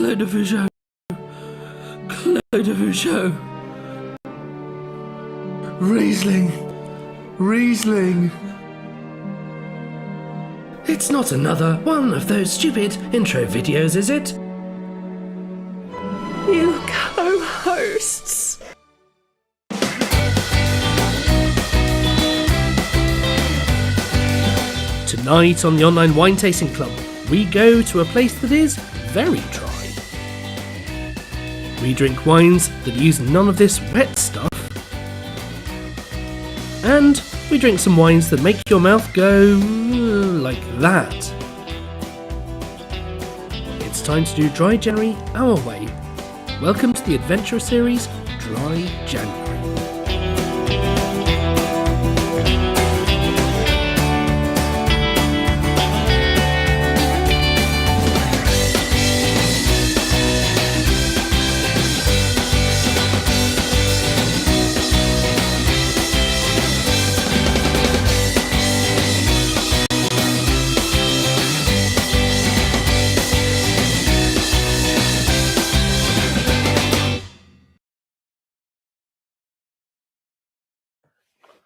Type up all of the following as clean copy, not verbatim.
Clos de Vougeot. Clos de Vougeot. Riesling. Riesling. It's not another one of those stupid intro videos, is it? You co-hosts. Tonight on the Online Wine Tasting Club, we go to a place that is very dry. We drink wines that use none of this wet stuff. And we drink some wines that make your mouth go like that. It's time to do Dry January our way. Welcome to the adventure series, Dry January.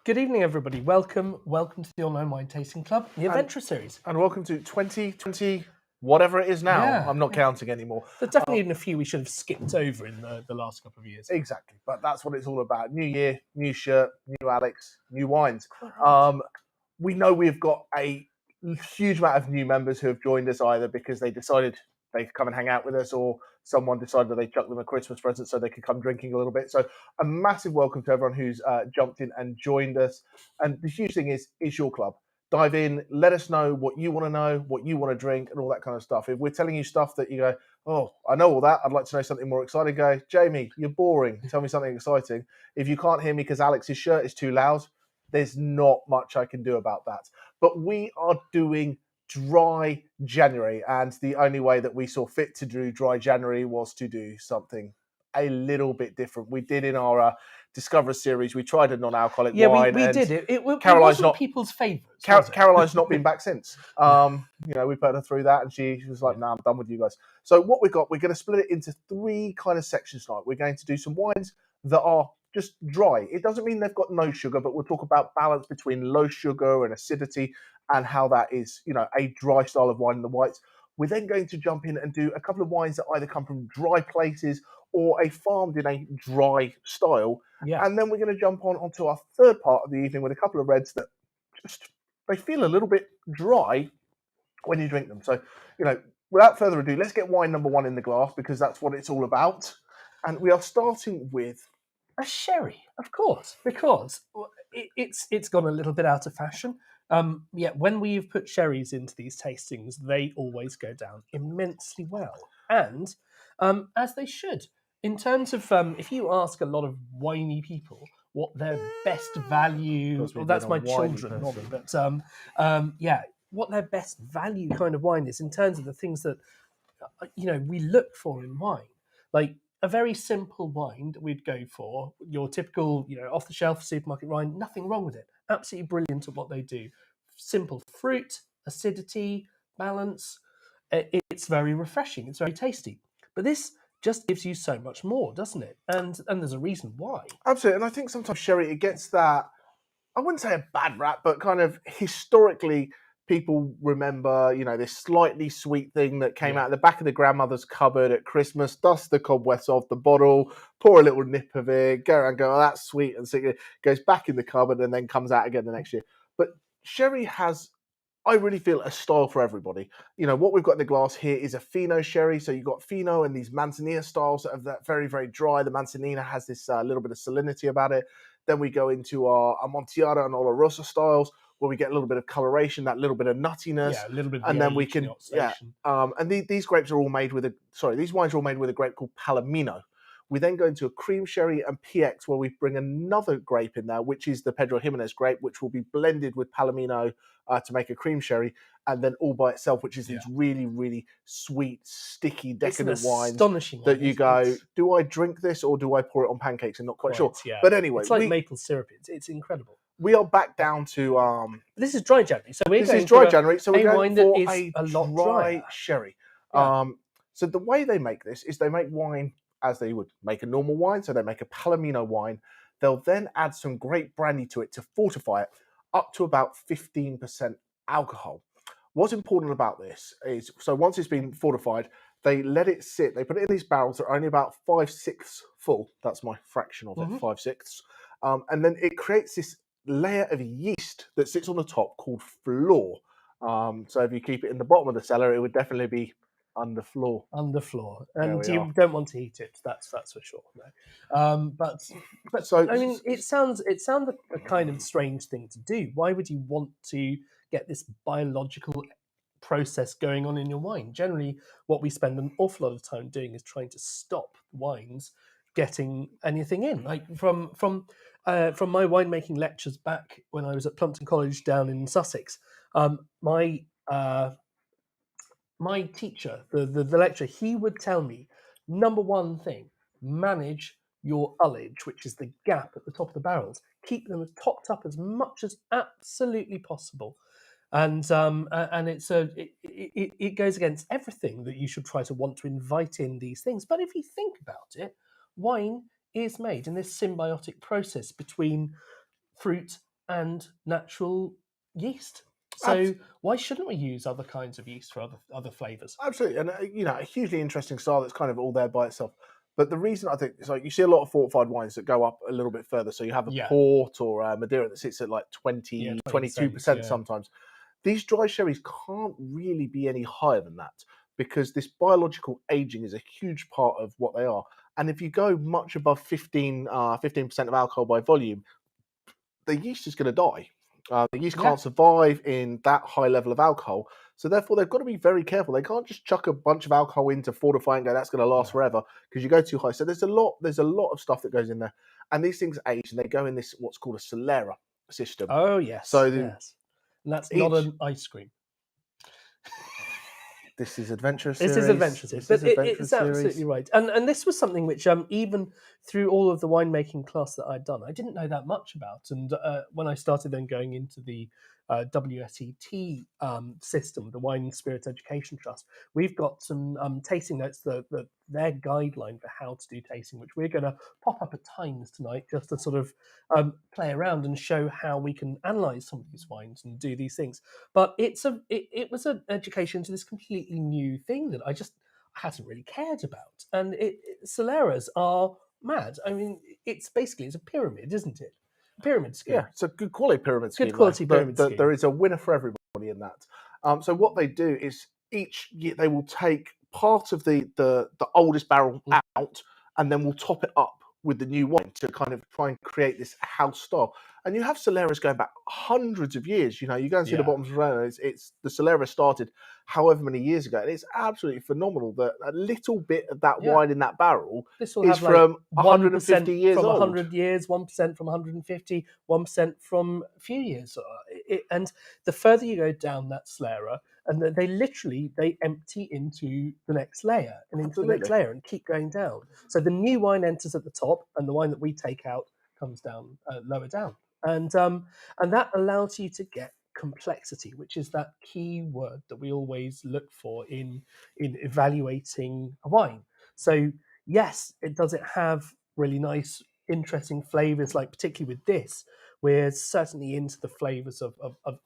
Good evening, everybody. Welcome to the Online Wine Tasting Club, the Adventure Series. And welcome to 2020, whatever it is now. Yeah. I'm not counting anymore. There's definitely been a few we should have skipped over in the last couple of years. Exactly, but that's what it's all about. New year, new shirt, new Alex, new wines. We know we've got a huge amount of new members who have joined us either because they decided they'd come and hang out with us, or someone decided that they chucked them a Christmas present so they could come drinking a little bit. So a massive welcome to everyone who's jumped in and joined us. And the huge thing is your club. Dive in, let us know what you want to know, what you want to drink, and all that kind of stuff. If we're telling you stuff that you go, oh, I know all that, I'd like to know something more exciting, go, Jamie, you're boring. Tell me something exciting. If you can't hear me because Alex's shirt is too loud, there's not much I can do about that. But we are doing Dry January, and the only way that we saw fit to do Dry January was to do something a little bit different. We did in our Discover series, we tried a non-alcoholic wine. Yeah, we did it. It Caroline's wasn't not people's favourites. Caroline's not been back since. We put her through that, and she was like, "No, I'm done with you guys." So what we're going to split it into three kind of sections tonight. We're going to do some wines that are just dry. It doesn't mean they've got no sugar, but we'll talk about balance between low sugar and acidity and how that is, a dry style of wine in the whites. We're then going to jump in and do a couple of wines that either come from dry places or are farmed in a dry style. Yeah. And then we're going to jump onto our third part of the evening with a couple of reds that they feel a little bit dry when you drink them. So, without further ado, let's get wine number one in the glass because that's what it's all about. And we are starting with a sherry, of course, because it's gone a little bit out of fashion. When we've put sherries into these tastings, they always go down immensely well, and as they should. In terms of, if you ask a lot of winey people what their best value, that's my children, not me, but what their best value kind of wine is in terms of the things that we look for in wine, like a very simple wine that we'd go for, your typical, off the shelf supermarket wine, nothing wrong with it. Absolutely brilliant at what they do. Simple fruit, acidity, balance. It's very refreshing. It's very tasty. But this just gives you so much more, doesn't it? And there's a reason why. Absolutely. And I think sometimes sherry, it gets that, I wouldn't say a bad rap, but kind of historically, people remember, this slightly sweet thing that came out of the back of the grandmother's cupboard at Christmas, dust the cobwebs off the bottle, pour a little nip of it, go around, go, oh, that's sweet, and so it goes back in the cupboard and then comes out again the next year. But sherry has, I really feel, a style for everybody. What we've got in the glass here is a Fino sherry. So you've got Fino and these Manzanilla styles that are that very, very dry. The Manzanilla has this little bit of salinity about it. Then we go into our Amontillado and Oloroso styles, where we get a little bit of coloration, that little bit of nuttiness. Yeah, a little bit of and the then we can, and these grapes are all made with these wines are all made with a grape called Palomino. We then go into a cream sherry and PX, where we bring another grape in there, which is the Pedro Jimenez grape, which will be blended with Palomino to make a cream sherry, and then all by itself, which is these really, really sweet, sticky, decadent wines that you go, do I drink this or do I pour it on pancakes? I'm not quite sure. Yeah. But anyway, it's like maple syrup. It's incredible. We are back down to this is Dry January, so we're this is Dry January, so we're wine going that for is a lot dry drier. sherry. Yeah. So the way they make this is they make wine as they would make a normal wine. So they make a Palomino wine. They'll then add some great brandy to it to fortify it up to about 15% alcohol. What's important about this is, so once it's been fortified, they let it sit. They put it in these barrels that are only about 5/6 full. That's my fraction of it, 5/6. And then it creates this layer of yeast that sits on the top called floor. So if you keep it in the bottom of the cellar, it would definitely be underfloor. Underfloor, There and we you are. don't want to heat it. That's for sure. No. But So I mean, it sounds a kind of strange thing to do. Why would you want to get this biological process going on in your wine? Generally, what we spend an awful lot of time doing is trying to stop wines getting anything in. Like from my winemaking lectures back when I was at Plumpton College down in Sussex, my teacher, the lecturer, he would tell me, number one thing, manage your ullage, which is the gap at the top of the barrels. Keep them topped up as much as absolutely possible. And it goes against everything that you should try to want to invite in these things. But if you think about it, wine is made in this symbiotic process between fruit and natural yeast. So why shouldn't we use other kinds of yeast for other flavors? Absolutely, and a hugely interesting style that's kind of all there by itself. But the reason I think is, like, you see a lot of fortified wines that go up a little bit further. So you have a port or a Madeira that sits at like 20, 22% sometimes. These dry sherries can't really be any higher than that because this biological aging is a huge part of what they are. And if you go much above 15% of alcohol by volume, the yeast is going to die. The yeast can't survive in that high level of alcohol. So therefore, they've got to be very careful. They can't just chuck a bunch of alcohol in to fortify and go, that's going to last forever, because you go too high. So there's a lot of stuff that goes in there. And these things age, and they go in this, what's called a Solera system. Oh, yes. So yes. And that's not an ice cream. This is Adventurous This Series. is Adventurous Series. But it's absolutely right. And this was something which, even through all of the winemaking class that I'd done, I didn't know that much about. And when I started then going into the WSET system, the Wine and Spirit Education Trust, we've got some tasting notes, their guideline for how to do tasting, which we're going to pop up at times tonight just to sort of play around and show how we can analyze some of these wines and do these things. But it was an education to this completely new thing that I hadn't really cared about. And Soleras are mad. I mean, it's a pyramid, isn't it? Pyramid scheme. Yeah, it's a good quality pyramid scheme. Good quality pyramid scheme. There is a winner for everybody in that. So what they do is each year they will take part of the oldest barrel out, and then we'll top it up with the new wine to kind of try and create this house style. And you have Soleras going back hundreds of years. You go and see the bottoms of it. It's the Solera started however many years ago, and it's absolutely phenomenal that a little bit of that wine in that barrel is from 150 years from old. 100 years, 1% from 150, 1% from a few years. And the further you go down that Solera, and they empty into the next layer and into the next layer and keep going down. So the new wine enters at the top, and the wine that we take out comes down lower down, and that allows you to get complexity, which is that key word that we always look for in evaluating a wine. So yes, does it have really nice, interesting flavors, like particularly with this. We're certainly into the flavors of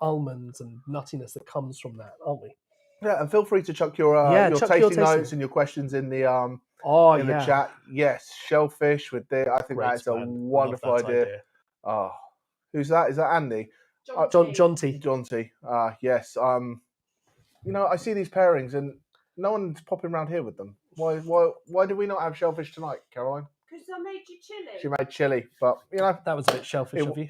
almonds and nuttiness that comes from that, aren't we? Yeah, and feel free to chuck your tasting notes and your questions in the the chat. Yes, shellfish with the. I think that's a wonderful idea. Oh, who's that? Is that Andy? John T. John T. Yes. I see these pairings and no one's popping around here with them. Why do we not have shellfish tonight, Caroline? Because I made you chili. She made chili, but that was a bit shellfish of you.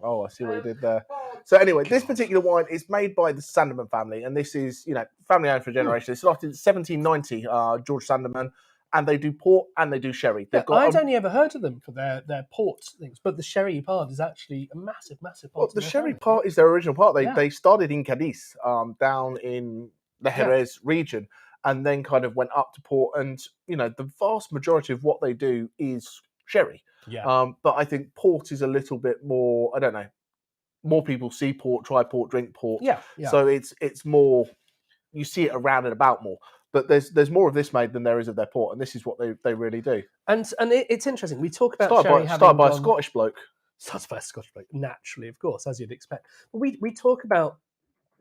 Oh, I see what you did there. So anyway, this particular wine is made by the Sandeman family, and this is, family owned for a generation. It started in 1790, George Sandeman, and they do port and they do sherry. I'd only ever heard of them for their port things, but the sherry part is actually a massive, massive part. Well, the sherry part is their original part. They started in Cadiz, down in the Jerez region, and then kind of went up to port. And the vast majority of what they do is sherry. Yeah. But I think port is a little bit more. I don't know. More people see port, try port, drink port. Yeah. So it's more. You see it around and about more. but there's more of this made than there is of their port, and this is what they really do. And it's interesting. We talk about Started sherry by a gone... Scottish bloke. Started by a Scottish bloke, naturally, of course, as you'd expect. But we talk about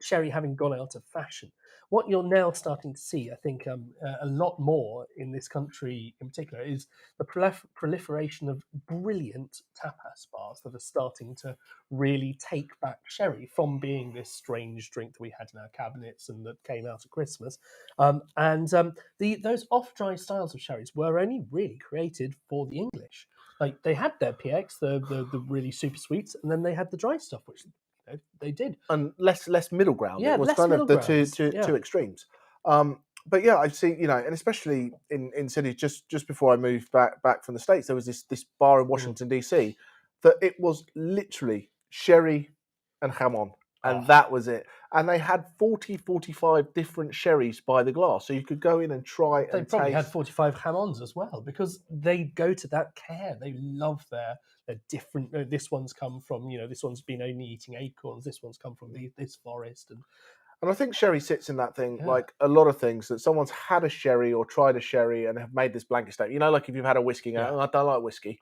sherry having gone out of fashion. What you're now starting to see, I think, a lot more in this country in particular, is the proliferation of brilliant tapas bars that are starting to really take back sherry from being this strange drink that we had in our cabinets and that came out at Christmas. Those off-dry styles of sherries were only really created for the English. Like, they had their PX, the really super sweets, and then they had the dry stuff, which they did. And less middle ground. Yeah, it was less kind of middle the grounds, two extremes. But yeah, I see, and especially in cities, just before I moved back from the States, there was this bar in Washington, DC, that it was literally sherry and jamon. And that was it. And they had 45 different sherries by the glass. So you could go in and try and They probably taste. had 45 jamons as well, because they go to that care. They love their different... this one's come from, this one's been only eating acorns. This one's come from this forest. And I think sherry sits in that thing, Yeah. like a lot of things, that someone's had a sherry or tried a sherry and have made this blanket statement. Like if you've had a whiskey, I don't like whiskey.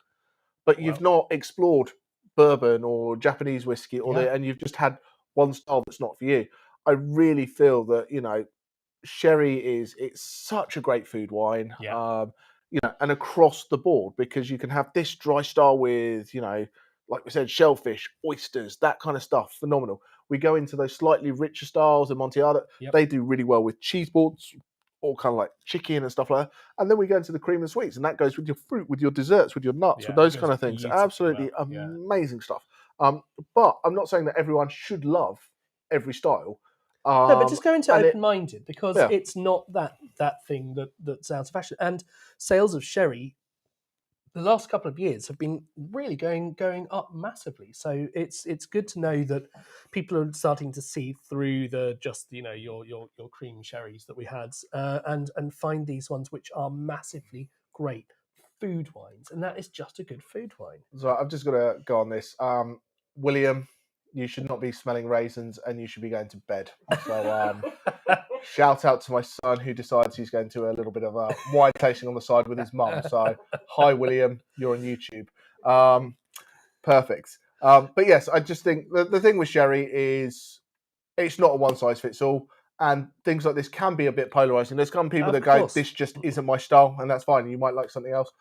But you've not explored bourbon or Japanese whiskey, and you've just had one style that's not for you. I really feel that, sherry it's such a great food wine. And across the board, because you can have this dry style with, like we said, shellfish, oysters, that kind of stuff, phenomenal. We go into those slightly richer styles, and Amontillado, they do really well with cheese boards, or kind of like chicken and stuff like that. And then we go into the cream and sweets, and that goes with your fruit, with your desserts, with your nuts, with those kind of things. Absolutely amazing stuff. But I'm not saying that everyone should love every style. No, but just go into open-minded, because Yeah. it's not that thing that's out of fashion. And sales of sherry, the last couple of years, have been really going up massively. So it's good to know that people are starting to see through the just your cream sherries that we had, and find these ones which are massively great food wines, and that is just a good food wine. So I've just got to go on this. William, you should not be smelling raisins, and you should be going to bed. So shout out to my son, who decides he's going to a little bit of a wine tasting on the side with his mum. So hi, William, you're on YouTube. Perfect. But yes, I just think the thing with sherry is it's not a one size fits all. And things like this can be a bit polarizing. There's some people that go, this just isn't my style, and that's fine. You might like something else.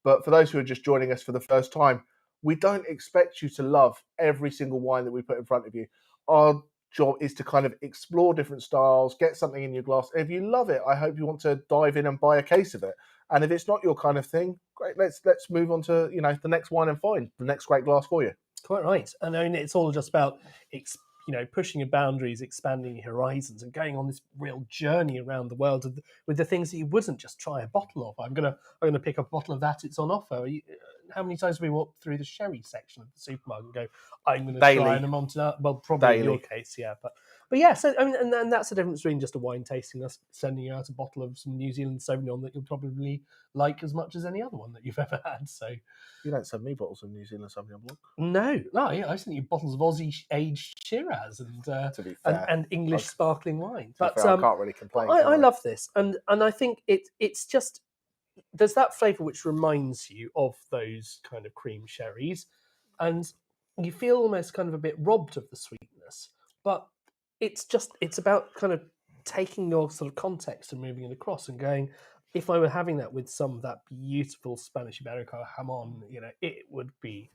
But for those who are just joining us for the first time, we don't expect you to love every single wine that we put in front of you. Our job is to kind of explore different styles, get something in your glass. If you love it, I hope you want to dive in and buy a case of it. And if it's not your kind of thing, great, let's move on to the next wine and find the next great glass for you. Quite right. And I mean, it's all just about pushing your boundaries, expanding your horizons, and going on this real journey around the world with the things that you wouldn't just try a bottle of. I'm gonna pick up a bottle of that. It's on offer. How many times do we walk through the sherry section of the supermarket and go, I'm going to try an Amontillado? Well, probably in your case, yeah. But yeah, so I mean, and that's the difference between just a wine tasting, us sending you out a bottle of some New Zealand Sauvignon that you'll probably like as much as any other one that you've ever had. So you don't send me bottles of New Zealand Sauvignon Blanc. No, yeah, I sent you bottles of Aussie aged Shiraz and English sparkling wine. But I can't really complain. I love this, and I think it's just, there's that flavour which reminds you of those kind of cream sherries, and you feel almost kind of a bit robbed of the sweetness, but it's about kind of taking your sort of context and moving it across and going, if I were having that with some of that beautiful Spanish Iberico jamon, it would be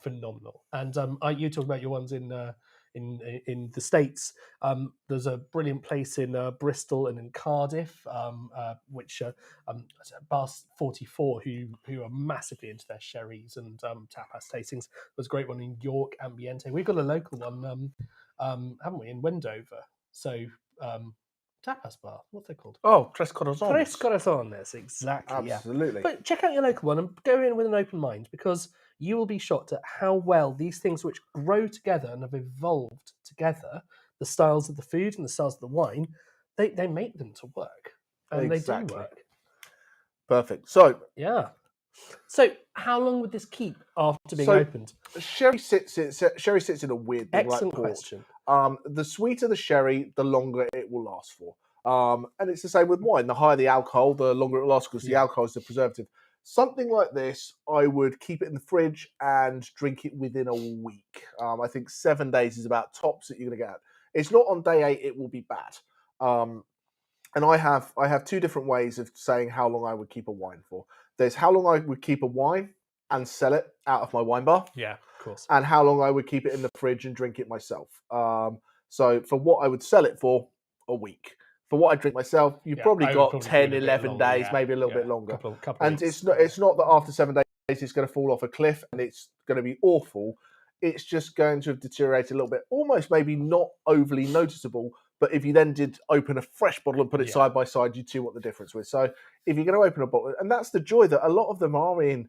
phenomenal. And you talk about your ones in the States. There's a brilliant place in Bristol and in Cardiff, which Bar 44, who are massively into their sherries and tapas tastings. There's a great one in York, Ambiente. We've got a local one, haven't we, in Wendover? So tapas bar, what's they called? Oh, Tres Corazones. Tres Corazones, exactly. Absolutely. Yeah. But check out your local one and go in with an open mind, because you will be shocked at how well these things which grow together and have evolved together, the styles of the food and the styles of the wine, they make them to work. And they do work. Perfect. So yeah. So how long would this keep after being opened? Sherry sits in a weird thing. Excellent question. The sweeter the sherry, the longer it will last for. And it's the same with wine. The higher the alcohol, the longer it lasts because the alcohol is the preservative. Something like this, I would keep it in the fridge and drink it within a week. I think 7 days is about tops that you're going to get. It's not on day 8; it will be bad. And I have two different ways of saying how long I would keep a wine for. There's how long I would keep a wine and sell it out of my wine bar. Yeah, of course. And how long I would keep it in the fridge and drink it myself. So for what I would sell it for, a week. For what I drink myself, you've probably got 10, 11 days, maybe a little bit longer. Couple And weeks. it's not that after 7 days it's going to fall off a cliff and it's going to be awful. It's just going to have deteriorated a little bit, almost maybe not overly noticeable. But if you then did open a fresh bottle and put it side by side, you'd see what the difference was. So if you're going to open a bottle, and that's the joy that a lot of them are in,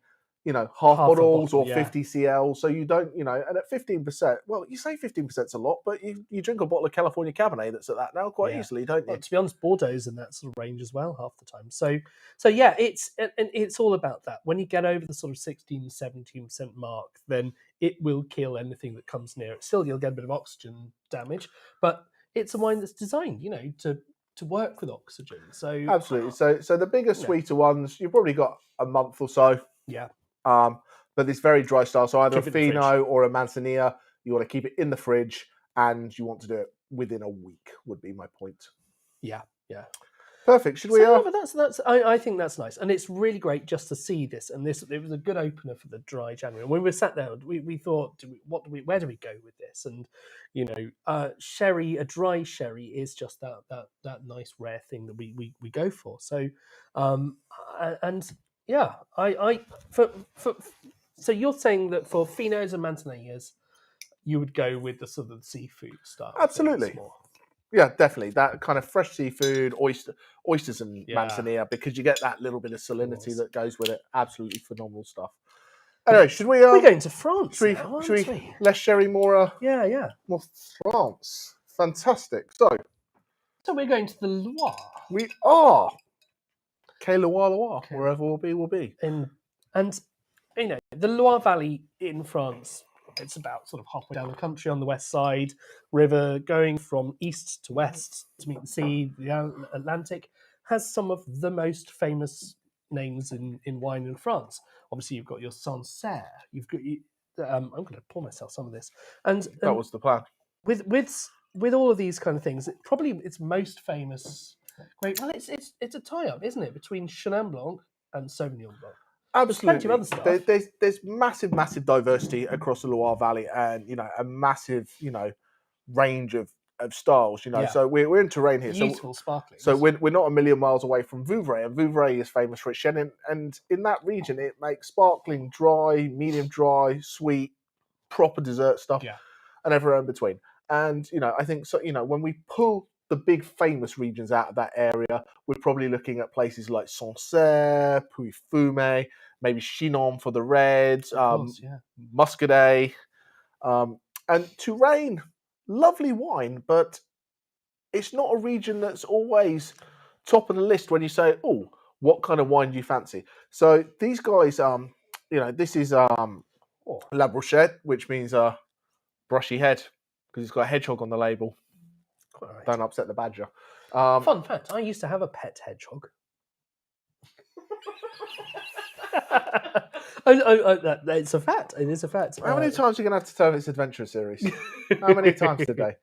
half bottles or 50 cl. So you don't, and at 15%, well, you say 15% is a lot, but you drink a bottle of California Cabernet that's at that now quite easily, don't you? Well, to be honest, Bordeaux's in that sort of range as well half the time. So yeah, it's all about that. When you get over the sort of 16, 17% mark, then it will kill anything that comes near it. Still, you'll get a bit of oxygen damage, but it's a wine that's designed, to work with oxygen. So absolutely. So the bigger, sweeter ones, you've probably got a month or so. Yeah. But this very dry style, so either Keep a it in the Fino or a Manzanilla, you want to keep it in the fridge and you want to do it within a week, would be my point. Yeah. Perfect. Should we? But that's. I think that's nice, and it's really great just to see this. And it was a good opener for the dry January. When we sat there, we thought, where do we go with this? And sherry, a dry sherry is just that nice rare thing that we go for. So, so you're saying that for Finos and Manzanillas, you would go with the sort of seafood style. Absolutely. Yeah, definitely. That kind of fresh seafood, oysters and Manzanilla, because you get that little bit of salinity that goes with it. Absolutely phenomenal stuff. Anyway, should we... we're going to France should now, we less sherry, more... more France. Fantastic. So we're going to the Loire. We are. Loire, wherever we'll be. And the Loire Valley in France, it's about sort of halfway down the country on the west side, river going from east to west to meet the sea, the Atlantic, has some of the most famous names in wine in France. Obviously, you've got your Sancerre. You've got I'm going to pour myself some of this. And that was the plan. With all of these kind of things, probably its most famous. Great. Well, it's a tie-up, isn't it, between Chenin Blanc and Sauvignon Blanc? Absolutely. There's plenty of other stuff. There's massive diversity across the Loire Valley, and a massive range of styles. So we're in Touraine here. Beautiful, sparkling. So we're not a million miles away from Vouvray, and Vouvray is famous for its Chenin, and in that region it makes sparkling, dry, medium dry, sweet, proper dessert stuff, and everywhere in between. And I think so. When we pull the big famous regions out of that area, we're probably looking at places like Sancerre, Pouilly-Fumé, maybe Chinon for the reds, Muscadet, and Touraine. Lovely wine, but it's not a region that's always top of the list when you say, "Oh, what kind of wine do you fancy?" So these guys, this is La Brochette, which means brushy head, because it's got a hedgehog on the label. Right. Don't upset the badger. Fun fact: I used to have a pet hedgehog. It's a fact. It is a fact. How many times are you going to have to turn this adventure series? How many times today?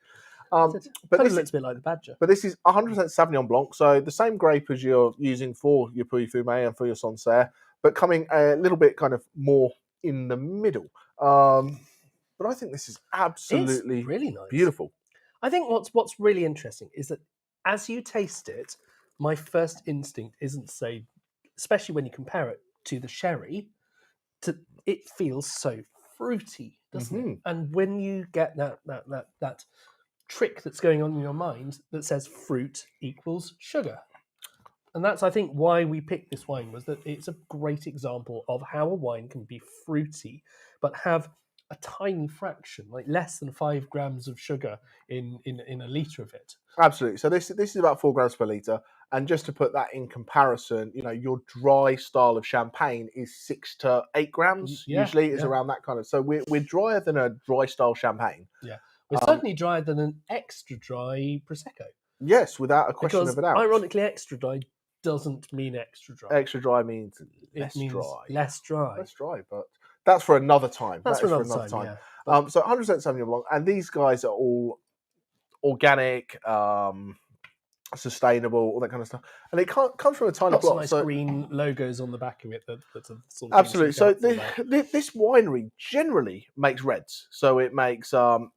But this looks a bit like the badger. But this is 100% Sauvignon Blanc, so the same grape as you're using for your Pouilly-Fumé and for your Sancerre, but coming a little bit kind of more in the middle. But I think this is absolutely really nice. Beautiful. I think what's really interesting is that as you taste it, my first instinct isn't to say, especially when you compare it to the sherry, it feels so fruity, doesn't it? And when you get that trick that's going on in your mind that says fruit equals sugar. And that's, I think, why we picked this wine, was that it's a great example of how a wine can be fruity, but have a tiny fraction, like less than 5 grams of sugar in a litre of it. Absolutely. So this is about 4 grams per litre. And just to put that in comparison, your dry style of champagne is 6 to 8 grams. Usually is around that kind of. So we're drier than a dry style champagne. Yeah. We're certainly drier than an extra dry Prosecco. Yes, without a question Because of a doubt. ironically, extra dry doesn't mean extra dry. Extra dry means It less means dry. less dry. Less dry, but that's for another time. That's That for is another time. Yeah. So 100% Sauvignon Blanc, and these guys are all organic, sustainable, all that kind of stuff. And it comes from a tiny Lots of plot. nice So green logos on the back of it. That's a sort of absolutely. thing to So look out for there. this winery generally makes reds. So it makes a lot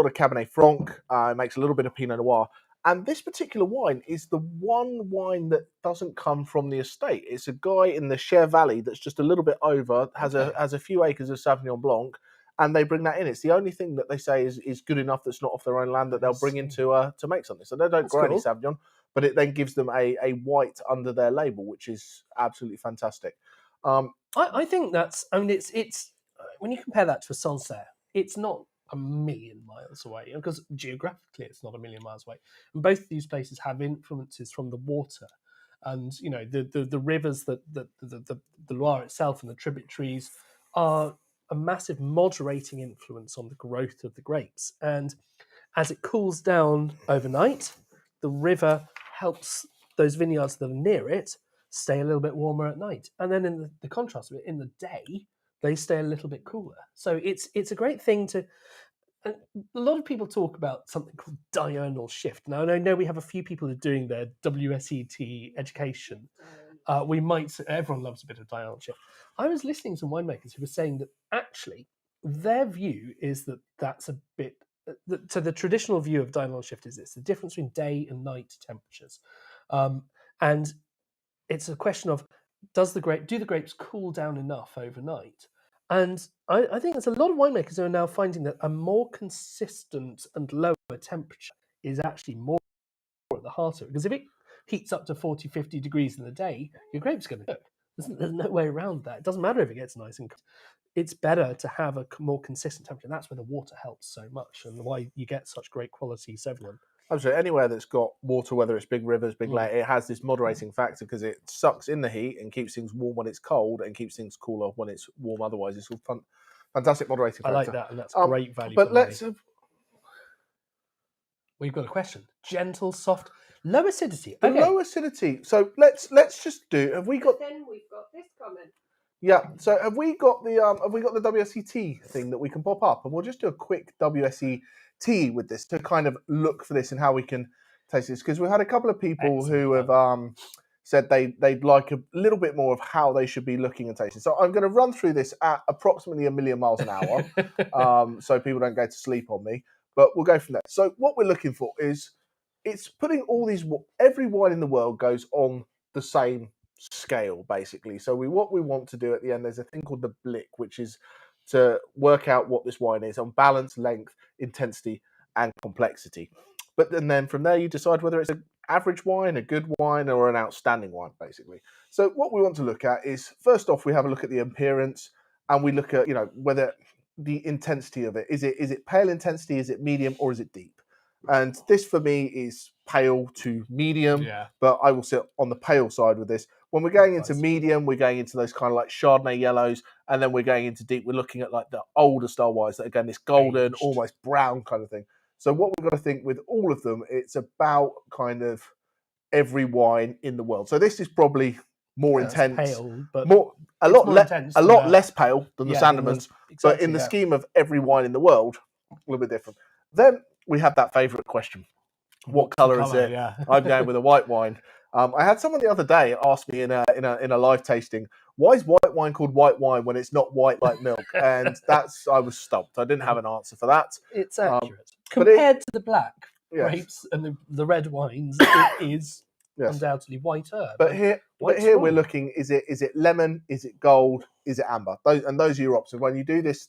of Cabernet Franc. It makes a little bit of Pinot Noir. And this particular wine is the one wine that doesn't come from the estate. It's a guy in the Cher Valley that's just a little bit over, has a few acres of Sauvignon Blanc, and they bring that in. It's the only thing that they say is good enough that's not off their own land that they'll bring in to make something. So they don't grow any Sauvignon, but it then gives them a white under their label, which is absolutely fantastic. I think that's. I mean, it's when you compare that to a Sancerre, it's not a million miles away because geographically it's not a million miles away. And both these places have influences from the water, and you know the rivers that the Loire itself and the tributaries are a massive moderating influence on the growth of the grapes. And as it cools down overnight, the river helps those vineyards that are near it stay a little bit warmer at night. And then in the contrast of it, in the day, they stay a little bit cooler. So it's a great thing to. And a lot of people talk about something called diurnal shift. Now, I know we have a few people who are doing their WSET education. Everyone loves a bit of diurnal shift. I was listening to some winemakers who were saying that actually their view is that that's a bit. So the traditional view of diurnal shift is this: the difference between day and night temperatures, and it's a question of do the grapes cool down enough overnight? And I think there's a lot of winemakers who are now finding that a more consistent and lower temperature is actually more at the heart of it. Because if it heats up to 40, 50 degrees in the day, your grape's going to cook. There's no way around that. It doesn't matter if it gets nice and cold. It's better to have a more consistent temperature. And that's where the water helps so much and why you get such great quality Sauvignon. Absolutely. Anywhere that's got water, whether it's big rivers, big lake, it has this moderating factor because it sucks in the heat and keeps things warm when it's cold and keeps things cooler when it's warm otherwise. It's all fantastic moderating factor. I like that, and that's great value. But we've got a question. Gentle, soft, low acidity. Low acidity. So let's just do. Have we got? Then we've got this comment. Yeah. So have we got the WSET thing that we can pop up, and we'll just do a quick WSET with this to kind of look for this and how we can taste this, because we've had a couple of people who have said they'd like a little bit more of how they should be looking and tasting. So I'm going to run through this at approximately 1 million miles an hour, so people don't go to sleep on me. But we'll go from there. So what we're looking for is it's putting all these. Every wine in the world goes on the same scale, basically. So what we want to do at the end, there's a thing called the Blick, which is to work out what this wine is on balance, length, intensity, and complexity. But then from there, you decide whether it's an average wine, a good wine, or an outstanding wine, basically. So what we want to look at is, first off, we have a look at the appearance, and we look at, whether the intensity of it. Is it pale intensity, is it medium, or is it deep? And this for me is pale to medium, but I will sit on the pale side with this. When we're going into medium, we're going into those kind of like Chardonnay yellows, and then we're going into deep. We're looking at like the older style wines that, again, this golden, almost brown kind of thing. So what we've got to think with all of them, it's about kind of every wine in the world. So this is probably more intense, pale, but a lot less pale than the Sandemans, but in the scheme of every wine in the world, a little bit different. Then we have that favourite question: what colour is it? Yeah. I'm going with a white wine. I had someone the other day ask me in a live tasting, why is white wine called white wine when it's not white like milk? And I was stumped. I didn't have an answer for that. It's accurate. Compared to the black grapes and the red wines, it is undoubtedly whiter. But here we're looking, is it lemon? Is it gold? Is it amber? Those are your options. When you do this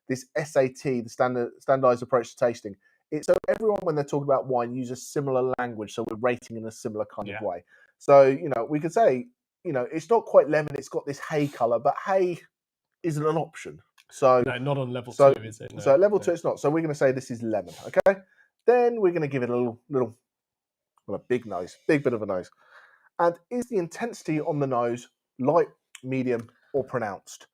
SAT, the standardized approach to tasting, so everyone, when they're talking about wine, use a similar language, so we're rating in a similar kind of way. So, we could say, it's not quite lemon, it's got this hay colour, but hay isn't an option. So no, not on level 2, is it? No. So at level 2 it's not. So we're going to say this is lemon, okay? Then we're going to give it a big nose, big bit of a nose. And is the intensity on the nose light, medium, or pronounced?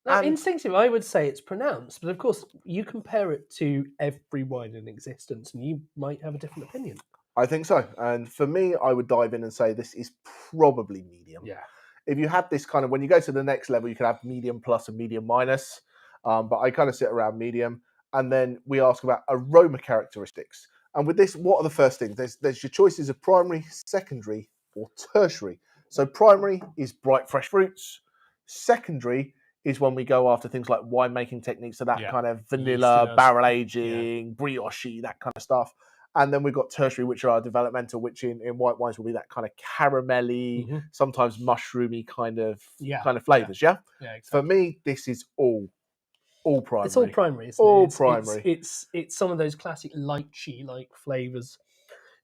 Now, instinctively, I would say it's pronounced, but of course, you compare it to every wine in existence, and you might have a different opinion. I think so. And for me, I would dive in and say this is probably medium. Yeah. If you have this kind of, when you go to the next level, you can have medium plus and medium minus. But I kind of sit around medium. And then we ask about aroma characteristics. And with this, what are the first things? There's your choices of primary, secondary, or tertiary. So primary is bright, fresh fruits. Secondary is when we go after things like winemaking techniques, so that kind of vanilla, Yeastiness. barrel aging, brioche, that kind of stuff. And then we've got tertiary, which are developmental, which in white wines will be that kind of caramelly, sometimes mushroomy kind of flavors. Yeah. Exactly. For me, this is all primary. It's all primary. Isn't all it? primary. It's some of those classic lychee like flavors.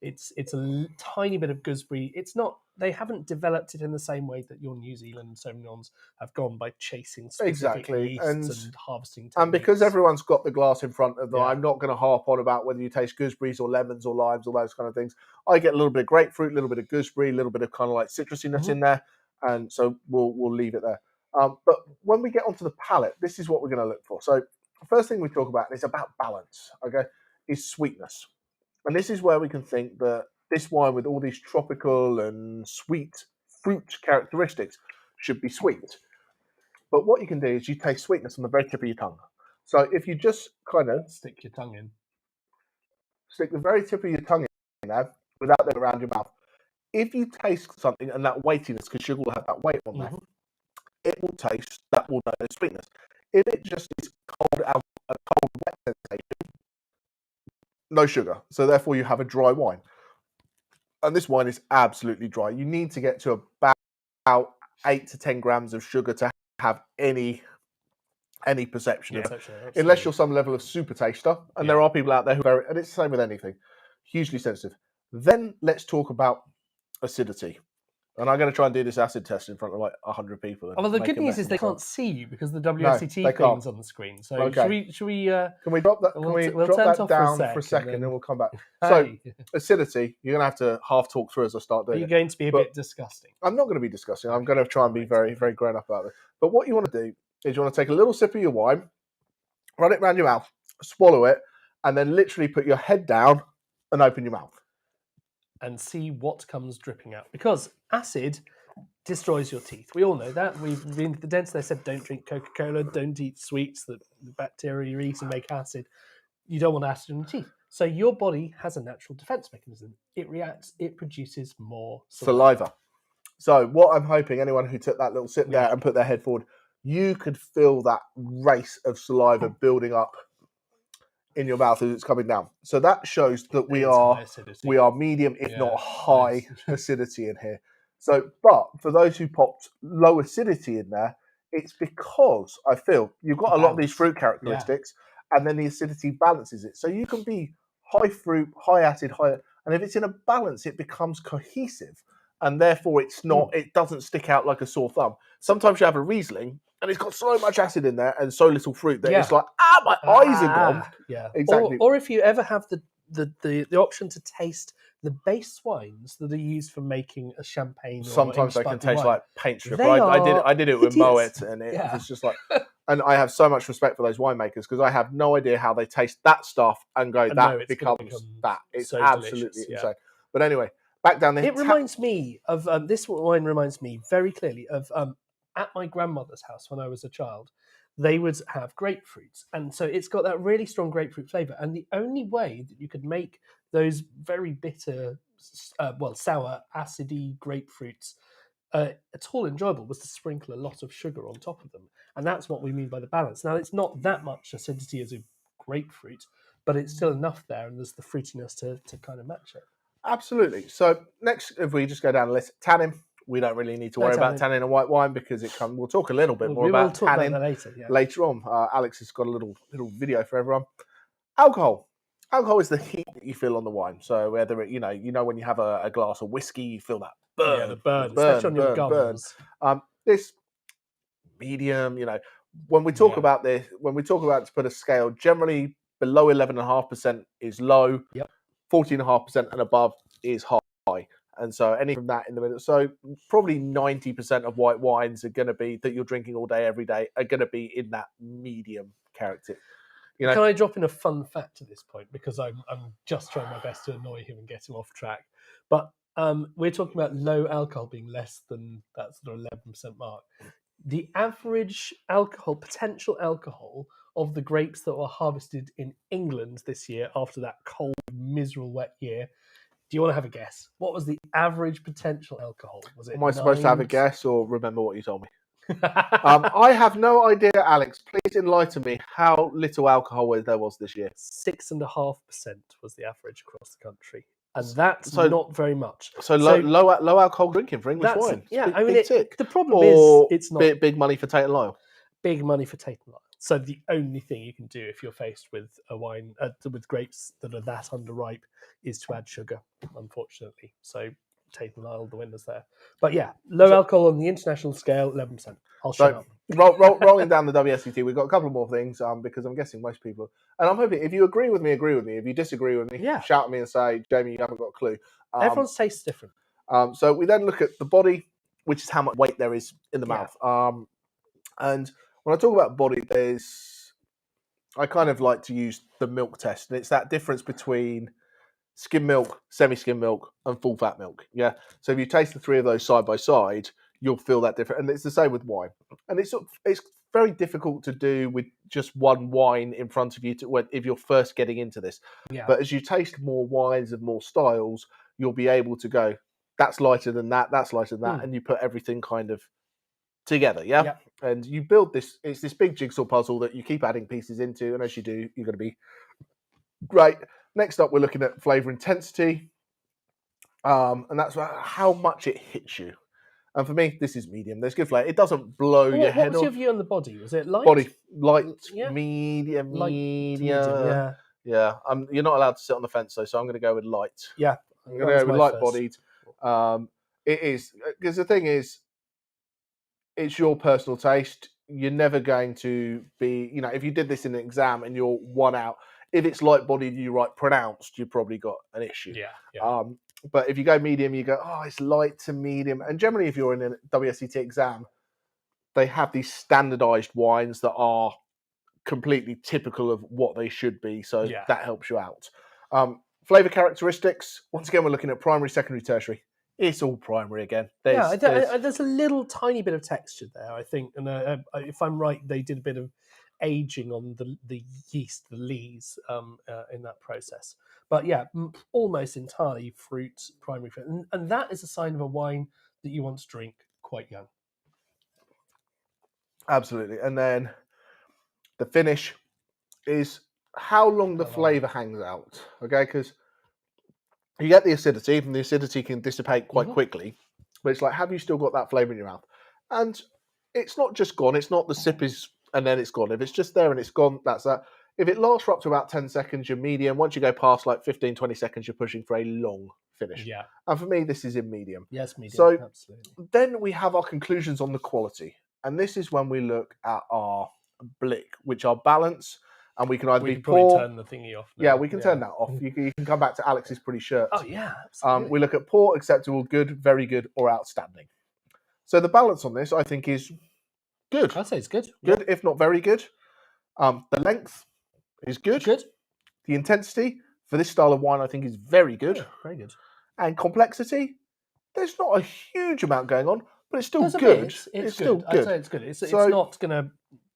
It's a tiny bit of gooseberry. It's not. They haven't developed it in the same way that your New Zealand Sauvignons have gone by chasing specific yeasts and harvesting techniques. And because everyone's got the glass in front of them, I'm not going to harp on about whether you taste gooseberries or lemons or limes or those kind of things. I get a little bit of grapefruit, a little bit of gooseberry, a little bit of kind of like citrusiness in there, and so we'll leave it there. But when we get onto the palate, this is what we're going to look for. So the first thing we talk about is about balance. Okay, is sweetness. And this is where we can think that this wine, with all these tropical and sweet fruit characteristics, should be sweet. But what you can do is you taste sweetness on the very tip of your tongue. So if you just kind of stick your tongue in, stick the very tip of your tongue in there without them around your mouth. If you taste something and that weightiness, because sugar will have that weight on there, it will taste, that will know the sweetness. If it just is cold, a cold, wet sensation, no sugar. So therefore you have a dry wine. And this wine is absolutely dry. You need to get to about 8 to 10 grams of sugar to have any perception of it. Unless you're some level of super taster. And there are people out there who are, and it's the same with anything, hugely sensitive. Then let's talk about acidity. And I'm going to try and do this acid test in front of like 100 people. Although the good news is they can't see you because the WSET thing's on the screen. So should we can we drop that? Can we drop that down for a second and we'll come back? So acidity, you're going to have to half talk through as I start doing it. Are you going to be a bit disgusting? I'm not going to be disgusting. I'm going to try and be very, very grown up about it. But what you want to do is you want to take a little sip of your wine, run it around your mouth, swallow it, and then literally put your head down and open your mouth. And see what comes dripping out. Because acid destroys your teeth. We all know that. We've been to the dentist, they said don't drink Coca-Cola, don't eat sweets, that the bacteria you eat and make acid. You don't want acid in your teeth. So your body has a natural defense mechanism. It reacts, it produces more saliva. So what I'm hoping, anyone who took that little sip there and put their head forward, you could feel that race of saliva building up in your mouth as it's coming down. So that shows that we are medium, if not high acidity in here. So, but for those who popped low acidity in there, it's because I feel you've got a lot of these fruit characteristics, and then the acidity balances it. So you can be high fruit, high acid, high, and if it's in a balance, it becomes cohesive, and therefore it's not. It doesn't stick out like a sore thumb. Sometimes you have a Riesling, and it's got so much acid in there and so little fruit that it's like, my eyes are gone. Yeah, exactly. Or if you ever have the option to taste the base wines that are used for making a champagne. Sometimes they can taste wine. like paint strip. I did it with Moet, and it was just like. And I have so much respect for those winemakers because I have no idea how they taste that stuff and go, that becomes that. It's so absolutely insane. But anyway, back down there. It reminds me of this wine. Reminds me very clearly of at my grandmother's house when I was a child. They would have grapefruits, and so it's got that really strong grapefruit flavour. And the only way that you could make those very bitter, sour, acidy grapefruits at all enjoyable was to sprinkle a lot of sugar on top of them. And that's what we mean by the balance. Now, it's not that much acidity as a grapefruit, but it's still enough there, and there's the fruitiness to kind of match it. Absolutely. So next, if we just go down the list, tannin. We don't really need to worry about tannin in white wine because it comes. We'll talk a little bit more about tannin later on. Alex has got a little video for everyone. Alcohol. Alcohol is the heat that you feel on the wine. So whether it, when you have a glass of whiskey, you feel that burn. Yeah, the burn, especially on your gums. This medium, when we talk about this, to put a scale, generally below 11.5% is low. Yep. 14.5% and above is high. And so any from that in the middle. So probably 90% of white wines are going to be that you're drinking all day, every day, are going to be in that medium You know, Can I drop in a fun fact at this point, because I'm just trying my best to annoy him and get him off track. But we're talking about low alcohol being less than that sort of 11% mark. The average potential alcohol of the grapes that were harvested in England this year after that cold, miserable, wet year. Do you want to have a guess? What was the average potential alcohol? Was it? am I supposed to have a 9? guess or remember what you told me? I have no idea, Alex. Please enlighten me how little alcohol there was this year. 6.5% was the average across the country, and that's So- not very much. So low alcohol drinking for English That's wine. yeah. Big, I mean, big tick. the problem Or is it's not big money for Tate and Lyle. big money for Tate and Lyle. So the only thing you can do if you're faced with a wine with grapes that are that underripe is to add sugar, unfortunately. So Tate and Lyle, the winners there. But yeah, low alcohol on the international scale, 11%. I'll shut up. Rolling down the WSET, we've got a couple more things because I'm guessing most people, and I'm hoping if you agree with me, agree with me. If you disagree with me, Yeah. shout at me and say, Jamie, you haven't got a clue. Everyone's taste's different. So we then look at the body, which is how much weight there is in the Yeah. mouth. And when I talk about body, I kind of like to use the milk test, and it's that difference between skim milk, semi-skim milk, and full fat milk. Yeah. So if you taste the three of those side by side, you'll feel that different. And it's the same with wine. And it's very difficult to do with just one wine in front of you if you're first getting into this. Yeah. But as you taste more wines and more styles, you'll be able to go, that's lighter than that, that's lighter than that, and you put everything kind of together. Yeah. Yeah. And you build this. It's this big jigsaw puzzle that you keep adding pieces into, and as you do, you're going to be great. Next up, we're looking at flavour intensity, and that's how much it hits you. And for me, this is medium. There's good flavour. It doesn't blow your What head was your off. view on the body? Was it light? Body light, Yeah. medium, Light to medium. yeah. Yeah. You're not allowed to sit on the fence though, so I'm going to go with light. Yeah. I'm going to go with light bodied. It is because the thing is, it's your personal taste. You're never going to be, if you did this in an exam and you're one out, if it's light bodied, you write pronounced, you've probably got an issue. Yeah. But if you go medium, you go, oh, it's light to medium. And generally, if you're in a WSET exam, they have these standardized wines that are completely typical of what they should be. So that helps you out. Flavor characteristics. Once again, we're looking at primary, secondary, tertiary. It's all primary again. There's a little tiny bit of texture there, I think. And if I'm right, they did a bit of aging on the yeast, the lees, in that process. But yeah, almost entirely primary fruit. And that is a sign of a wine that you want to drink quite young. Absolutely. And then the finish is how long the flavour hangs out. Okay, because you get the acidity, and the acidity can dissipate quite quickly. But it's like, have you still got that flavour in your mouth? And it's not just gone. It's not the sip is and then it's gone. If it's just there and it's gone, that's that. If it lasts for up to about 10 seconds, you're medium. Once you go past like 15, 20 seconds, you're pushing for a long finish. Yeah. And for me, this is in medium. Yes, medium. So absolutely. Then we have our conclusions on the quality. And this is when we look at our blick, which are balance. And we can either be poor. Turn the thingy off. Now. Yeah, we can turn that off. You can come back to Alex's pretty shirt. Oh, yeah. Absolutely. We look at poor, acceptable, good, very good, or outstanding. So the balance on this, I think, is good. I'd say it's good. Good, if not very good. The length is good. Good. The intensity for this style of wine, I think, is very good. Yeah, very good. And complexity, there's not a huge amount going on, but it's still There's good. It's still good. good. I'd say it's good. It's not going to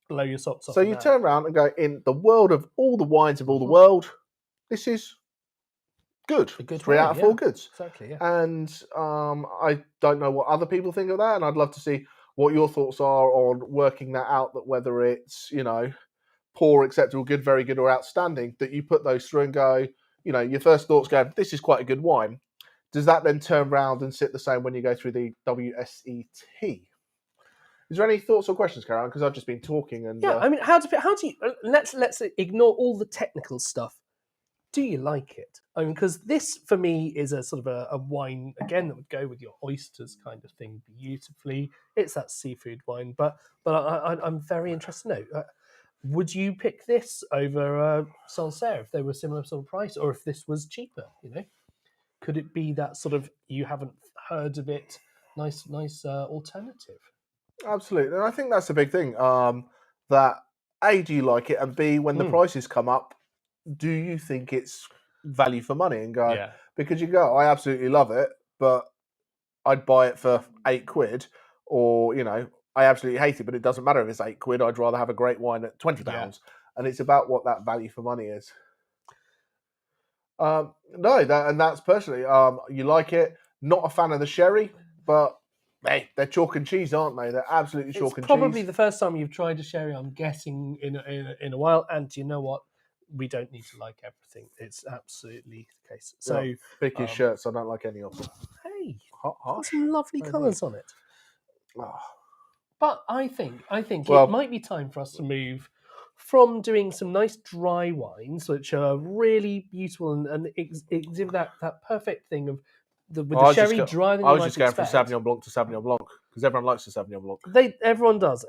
blow your socks off. So you turn around and go, in the world of all the wines of all the world, this is good. A good 3 wine, out of 4 goods. Exactly, yeah. And I don't know what other people think of that, and I'd love to see what your thoughts are on working that out, that whether it's, poor, acceptable, good, very good, or outstanding, that you put those through and go, your first thoughts go, this is quite a good wine. Does that then turn around and sit the same when you go through the WSET? Is there any thoughts or questions, Caroline? Because I've just been talking and I mean, how do you? Let's ignore all the technical stuff. Do you like it? I mean, because this for me is a sort of a wine again that would go with your oysters kind of thing beautifully. It's that seafood wine, but I'm very interested to know. Would you pick this over Sancerre if they were similar sort of price, or if this was cheaper? Could it be that sort of you haven't heard of it? Nice alternative. Absolutely, and I think that's a big thing. That A, do you like it? And B, when the Mm. prices come up, do you think it's value for money? And go, Yeah. because you go, I absolutely love it, but I'd buy it for £8, or, I absolutely hate it, but it doesn't matter if it's £8. I'd rather have a great wine at £20. Yeah. And it's about what that value for money is. No, that's personally, you like it. Not a fan of the sherry, but hey, they're chalk and cheese, aren't they? They're absolutely It's chalk and probably cheese. the first time you've tried a sherry, I'm guessing, in a while. And you know what? We don't need to like everything. It's absolutely the case. So, Yeah, pick your shirts. I don't like any of them. hey, Hot, got some lovely Maybe. colours on it. Oh. But I think Well- it might be time for us to move from doing some nice dry wines, which are really beautiful and exhibit that perfect thing of with the sherry drier than I you was might just going from expect. Sauvignon Blanc to Sauvignon Blanc because everyone likes the Sauvignon Blanc. Everyone does,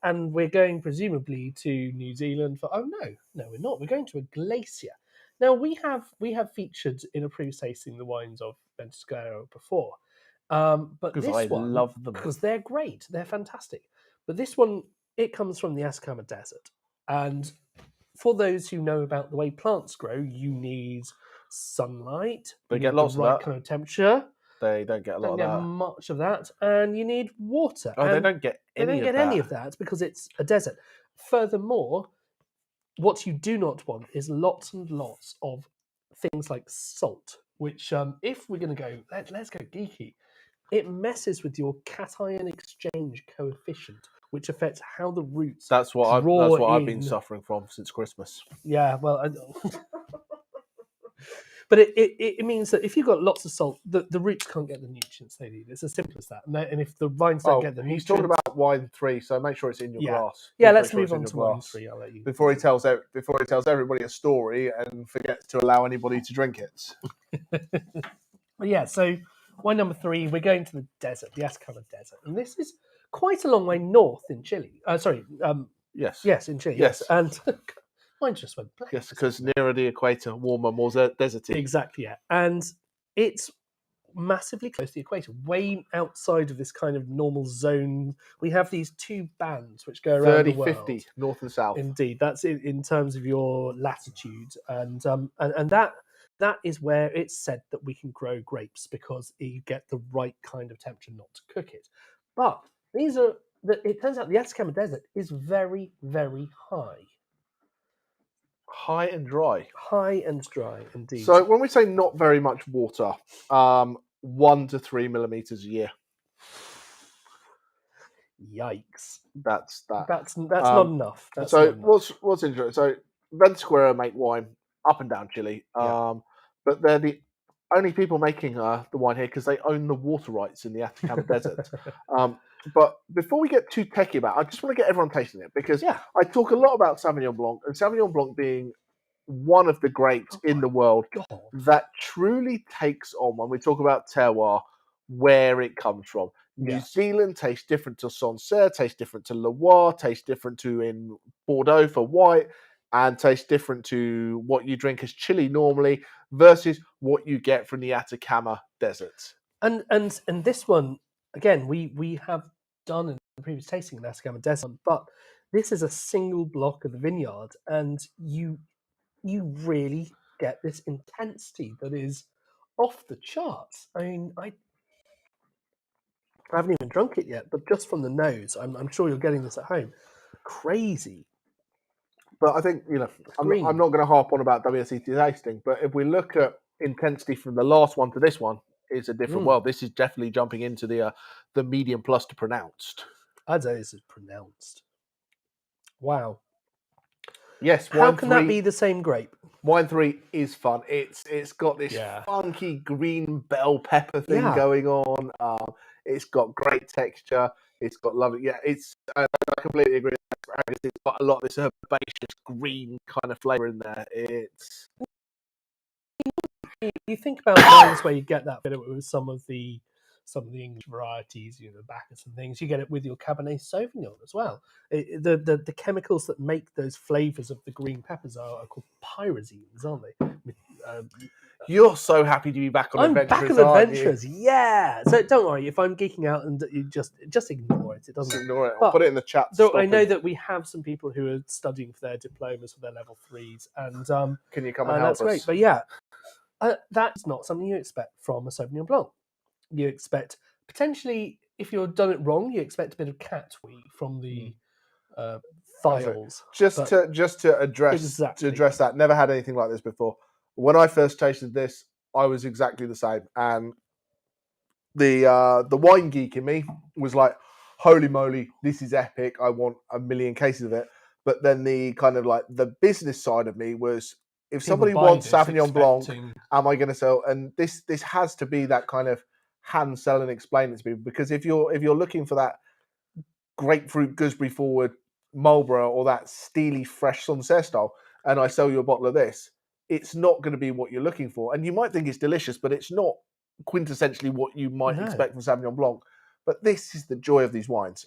and we're going presumably to New Zealand for. Oh no, we're not. We're going to a glacier. Now we have featured in a previous tasting the wines of Ventisquero before, but Because this I one love them. because they're great, they're fantastic. But this one, it comes from the Atacama Desert, and for those who know about the way plants grow, you need sunlight. They you get need lots the of right that. kind of temperature. They don't get a lot Don't get of that. much of that, and you need water. Oh, they and don't get they any don't of get that. any of that because it's a desert. Furthermore, what you do not want is lots and lots of things like salt, which, if we're going to go, let's go geeky, it messes with your cation exchange coefficient, which affects how the roots That's what draw I've been in. suffering from since Christmas. Yeah, well, but it means that if you've got lots of salt, the roots can't get the nutrients they need. It's as simple as that. And if the vines don't get the nutrients, he's talking about wine 3, so make sure it's in your Yeah. glass. yeah, Please let's make sure move it's in on your to wine glass. 3. I'll let you Before he tells everybody a story and forgets to allow anybody to drink it. Yeah, so wine number 3, we're going to the desert, the Atacama Desert, and this is quite a long way north in Chile. Yes. In Chile. Yes. And mine just went blank. Yes, because nearer the equator, warmer, more deserty. Exactly, yeah, and it's massively close to the equator, way outside of this kind of normal zone. We have these two bands which go around 30, the world. 50, north and south. Indeed, that's in terms of your latitude, and that is where it's said that we can grow grapes because you get the right kind of temperature not to cook it. But it turns out the Atacama Desert is very, very high. High and dry. High and dry, indeed. So when we say not very much water, 1 to 3 millimeters a year. Yikes! That's that. That's not enough. That's so not enough. what's interesting? So Ventisquero make wine up and down Chile, Yeah. but they're the only people making the wine here because they own the water rights in the Atacama Desert. But before we get too techy about it, I just want to get everyone tasting it because Yeah. I talk a lot about Sauvignon Blanc, and Sauvignon Blanc being one of the grapes in the world God. that truly takes on, when we talk about terroir, where it comes from. New Yeah. Zealand tastes different to Sancerre, tastes different to Loire, tastes different to in Bordeaux for white, and tastes different to what you drink as Chile normally versus what you get from the Atacama Desert. And this one, again, we have done in the previous tasting in the Atacama Desert, but this is a single block of the vineyard, and you really get this intensity that is off the charts. I mean, I haven't even drunk it yet, but just from the nose, I'm sure you're getting this at home. Crazy. But I think, Green. I'm not going to harp on about WSET tasting, but if we look at intensity from the last one to this one, it's a different world. This is definitely jumping into the medium plus to pronounced. I'd say this is pronounced. Wow. Yes. How can that be the same grape? Wine 3 is fun. It's got this funky green bell pepper thing going on. It's got great texture. It's got lovely. Yeah, I completely agree. It's got a lot of this herbaceous green kind of flavour in there. You think about wines where you get that bit with some of the English varieties, the Bacchus and things. You get it with your Cabernet Sauvignon as well. The chemicals that make those flavours of the green peppers are called pyrazines, aren't they? You're so happy to be back on I'm Adventurers. back on Adventurers, yeah. So don't worry if I'm geeking out and you just ignore it. explains it, doesn't Just it? ignore it. I'll But- put it in the chat. to So stop I know him. that we have some people who are studying for their diplomas or their level 3s, and Can you come and help that's us? great. But yeah, that's not something you expect from a Sauvignon Blanc. You expect potentially, if you're done it wrong, you expect a bit of cat wee from the thiles. Just but- to address that. Never had anything like this before. When I first tasted this, I was exactly the same, and the wine geek in me was like, "Holy moly, this is epic! I want a million cases of it." But then the kind of like the business side of me was, if People somebody buy wants this Sauvignon Blanc, expecting- am I going to sell? And this has to be that kind of hand sell and explain it to people, because if you're looking for that grapefruit gooseberry forward Marlborough or that steely fresh Sancerre style, and I sell you a bottle of this, it's not going to be what you're looking for. And you might think it's delicious, but it's not quintessentially what you might No. expect from Sauvignon Blanc. But this is the joy of these wines.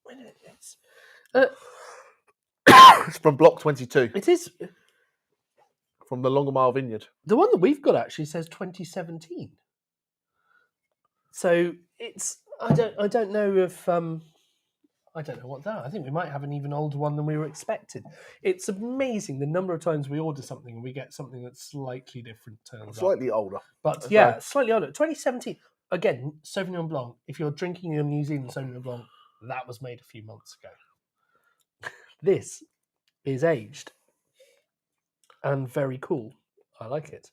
It's, It's from Block 22, it is from the Longuemile Vineyard. the one that we've got actually says 2017. So it's I don't know if I don't know what that. I think we might have an even older one than we were expecting. It's amazing the number of times we order something and we get something that's slightly different. Turns out, Slightly older. but so- yeah, slightly older. 2017 again. Sauvignon Blanc. If you're drinking a New Zealand Sauvignon Blanc, that was made a few months ago. This is aged and very cool. I like it.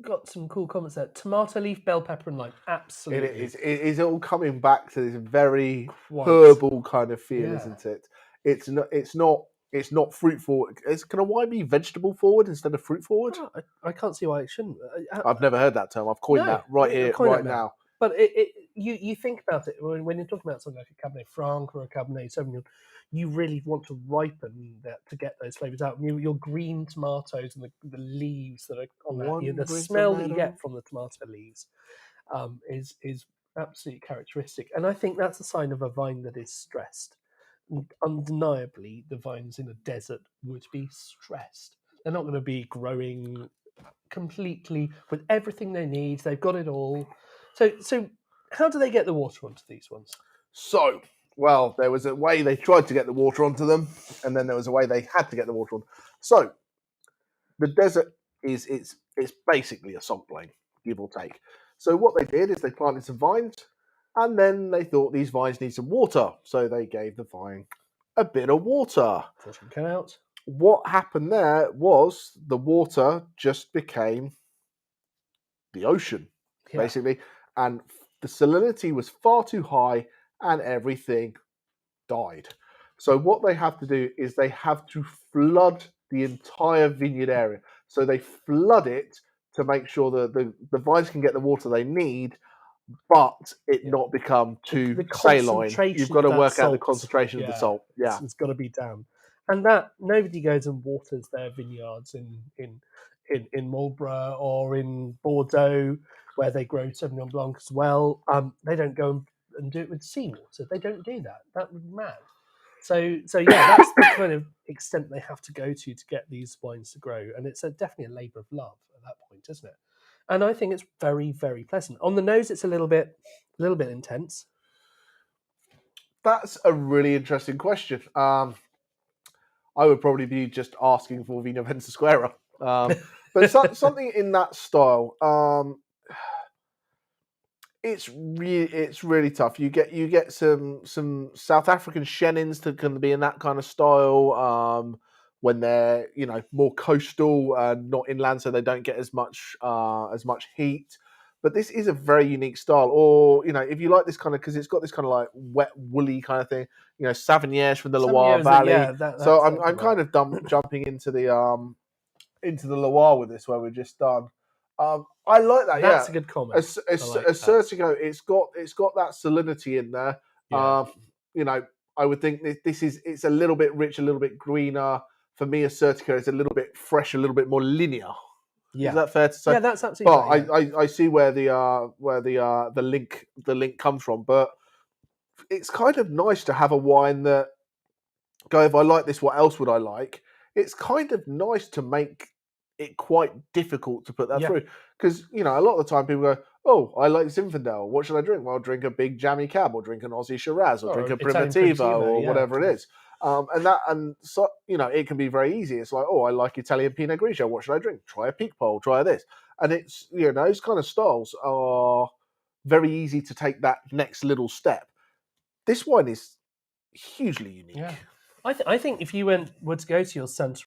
Got some cool comments there. Tomato leaf, bell pepper, and lime. Absolutely. It is all coming back to this very Quite. herbal kind of feel, Yeah. isn't it? It's not fruit forward. Can a wine be vegetable forward instead of fruit forward? Oh, I can't see why it shouldn't. I've never heard that term. I've coined No, that right yeah, here, coin right that now. But you think about it when you're talking about something like a Cabernet Franc or a Cabernet Sauvignon, you really want to ripen that to get those flavors out. Your green tomatoes and the leaves that are on that, One the green smell that you tomato. get from the tomato leaves is absolutely characteristic. And I think that's a sign of a vine that is stressed. Undeniably, the vines in a desert would be stressed. They're not going to be growing completely with everything they need. They've got it all. So how do they get the water onto these ones? So, well, there was a way they tried to get the water onto them, and then there was a way they had to get the water on. So, the desert it's basically a salt plain, give or take. So what they did is they planted some vines, and then they thought these vines need some water, so they gave the vine a bit of water. Water came out. What happened there was the water just became the ocean, Yeah. basically, and the salinity was far too high, and everything died. So what they have to do is they have to flood the entire vineyard area. So they flood it to make sure that the vines can get the water they need, but it Yeah. not become too The saline. concentration You've got to of that work out the salt, concentration of the yeah, salt. Yeah. It's got to be down. And that nobody goes and waters their vineyards in Marlborough or in Bordeaux, where they grow Sauvignon Blanc as well. They don't go and do it with seawater. They don't do that. That would be mad. So yeah, that's the kind of extent they have to go to get these wines to grow, and it's definitely a labour of love at that point, isn't it? And I think it's very, very pleasant. On the nose, it's a little bit intense. That's a really interesting question. I would probably be just asking for Vino Ventisquera. But something in that style, it's really tough. You get some South African Chenin that can be in that kind of style when they're more coastal and not inland, so they don't get as much heat. But this is a very unique style. Or if you like this kind of, because it's got this kind of like wet woolly kind of thing. Sauvignon from the Loire Valley. So I'm kind of jumping into the Loire with this, where we're just done. I like that. That's yeah, a good comment. a Certico, it's got that salinity in there. Yeah. I would think it's a little bit rich, a little bit greener. For me, a Certico is a little bit fresh, a little bit more linear. Yeah. Is that fair to say? Yeah, that's absolutely. But right, I see where the link comes from. But it's kind of nice to have a wine that go, if I like this, what else would I like? It's kind of nice to make it quite difficult to put that Yeah. through, because a lot of the time people go, oh, I like Zinfandel. What should I drink? Well, I'll drink a big jammy cab, or drink an Aussie Shiraz, or drink a Italian Primitivo, or yeah. whatever it is. And so it can be very easy. It's like, oh, I like Italian Pinot Grigio. What should I drink? Try a Peak Pole. Try this. And it's those kind of styles are very easy to take that next little step. This one is hugely unique. Yeah. I think if you were to go to your centre,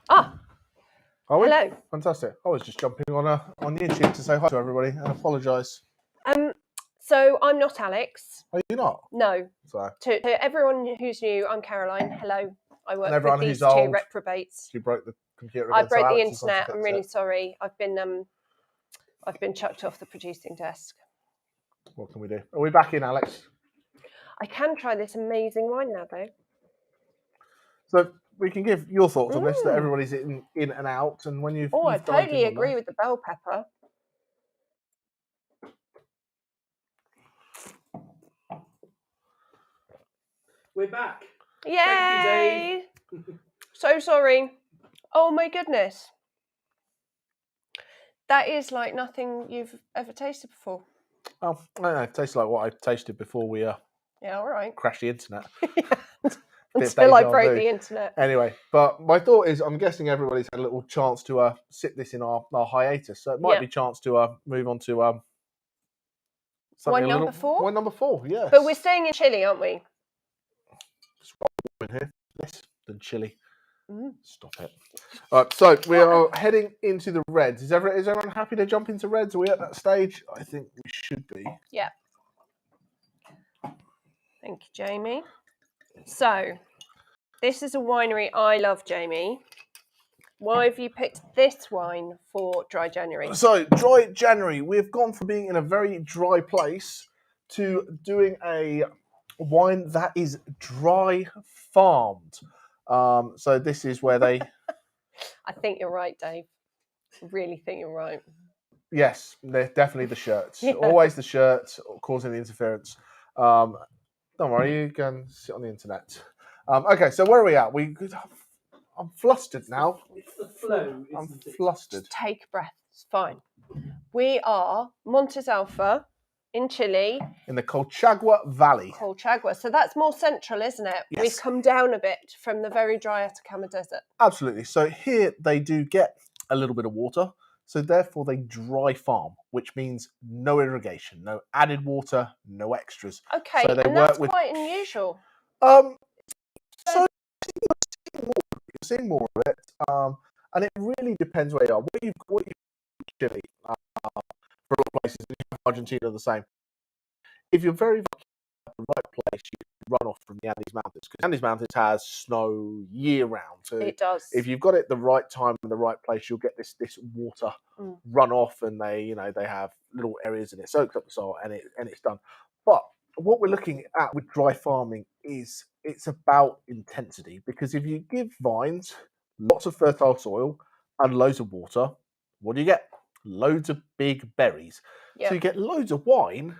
Ah, Are we? hello. Fantastic. I was just jumping on YouTube to say hi to everybody and apologise. So I'm not Alex. Are you not? No. So, To everyone who's new, I'm Caroline. Hello. I work everyone with these who's two old, reprobates. you broke the computer I again. so broke the Alex has gone to internet. I'm fix really it. sorry. I've been chucked off the producing desk. What can we do? Are we back in, Alex? I can try this amazing wine now, though. So we can give your thoughts on this, that everybody's in and out, and when you've I you've dived totally in on agree that. with the bell pepper. we're back. Yay! So sorry. Oh my goodness. That is like nothing you've ever tasted before. Oh, I don't know, it tastes like what I tasted before we Yeah, all right. crashed the internet. Until I deja broke vu. the internet. Anyway, but my thought is, I'm guessing everybody's had a little chance to sit this in our hiatus, so it might be a chance to move on to Wine number 4? Wine number 4, yes. But we're staying in Chile, aren't we? It's in here. Less than chili. Stop it. All right, so we are heading into the reds. Is everyone happy to jump into reds? Are we at that stage? I think we should be. Yeah. Thank you, Jamie. So, this is a winery I love, Jamie. Why have you picked this wine for dry January? So, dry January, we've gone from being in a very dry place to doing a wine that is dry farmed. So this is where they, I think you're right, Dave. Really think you're right. yes, they're definitely the shirts. Yeah. Always the shirts causing the interference. Don't worry, you can sit on the internet. Okay, so where are we at? I'm flustered now. It's the flow, I'm isn't it? flustered. Take a breath. It's fine. We are Montes Alfa in Chile, In the Colchagua Valley. Colchagua. So that's more central, isn't it? Yes. We've come down a bit from the very dry Atacama Desert. Absolutely. So here they do get a little bit of water. So therefore they dry farm, which means no irrigation, no added water, no extras. Okay, So they and work that's with- quite unusual. So you're seeing more of it. And it really depends where you are. What you've Chile, for a lot of places, Argentina the same. If you're very lucky at the right place, you can run off from the Andes Mountains, because Andes Mountains has snow year round. So It does. if you've got it the right time and the right place, you'll get this water run off, and they have little areas and it soaks up the soil and it's done. But what we're looking at with dry farming is it's about intensity, because if you give vines lots of fertile soil and loads of water, what do you get? Loads of big berries. Yeah. So you get loads of wine,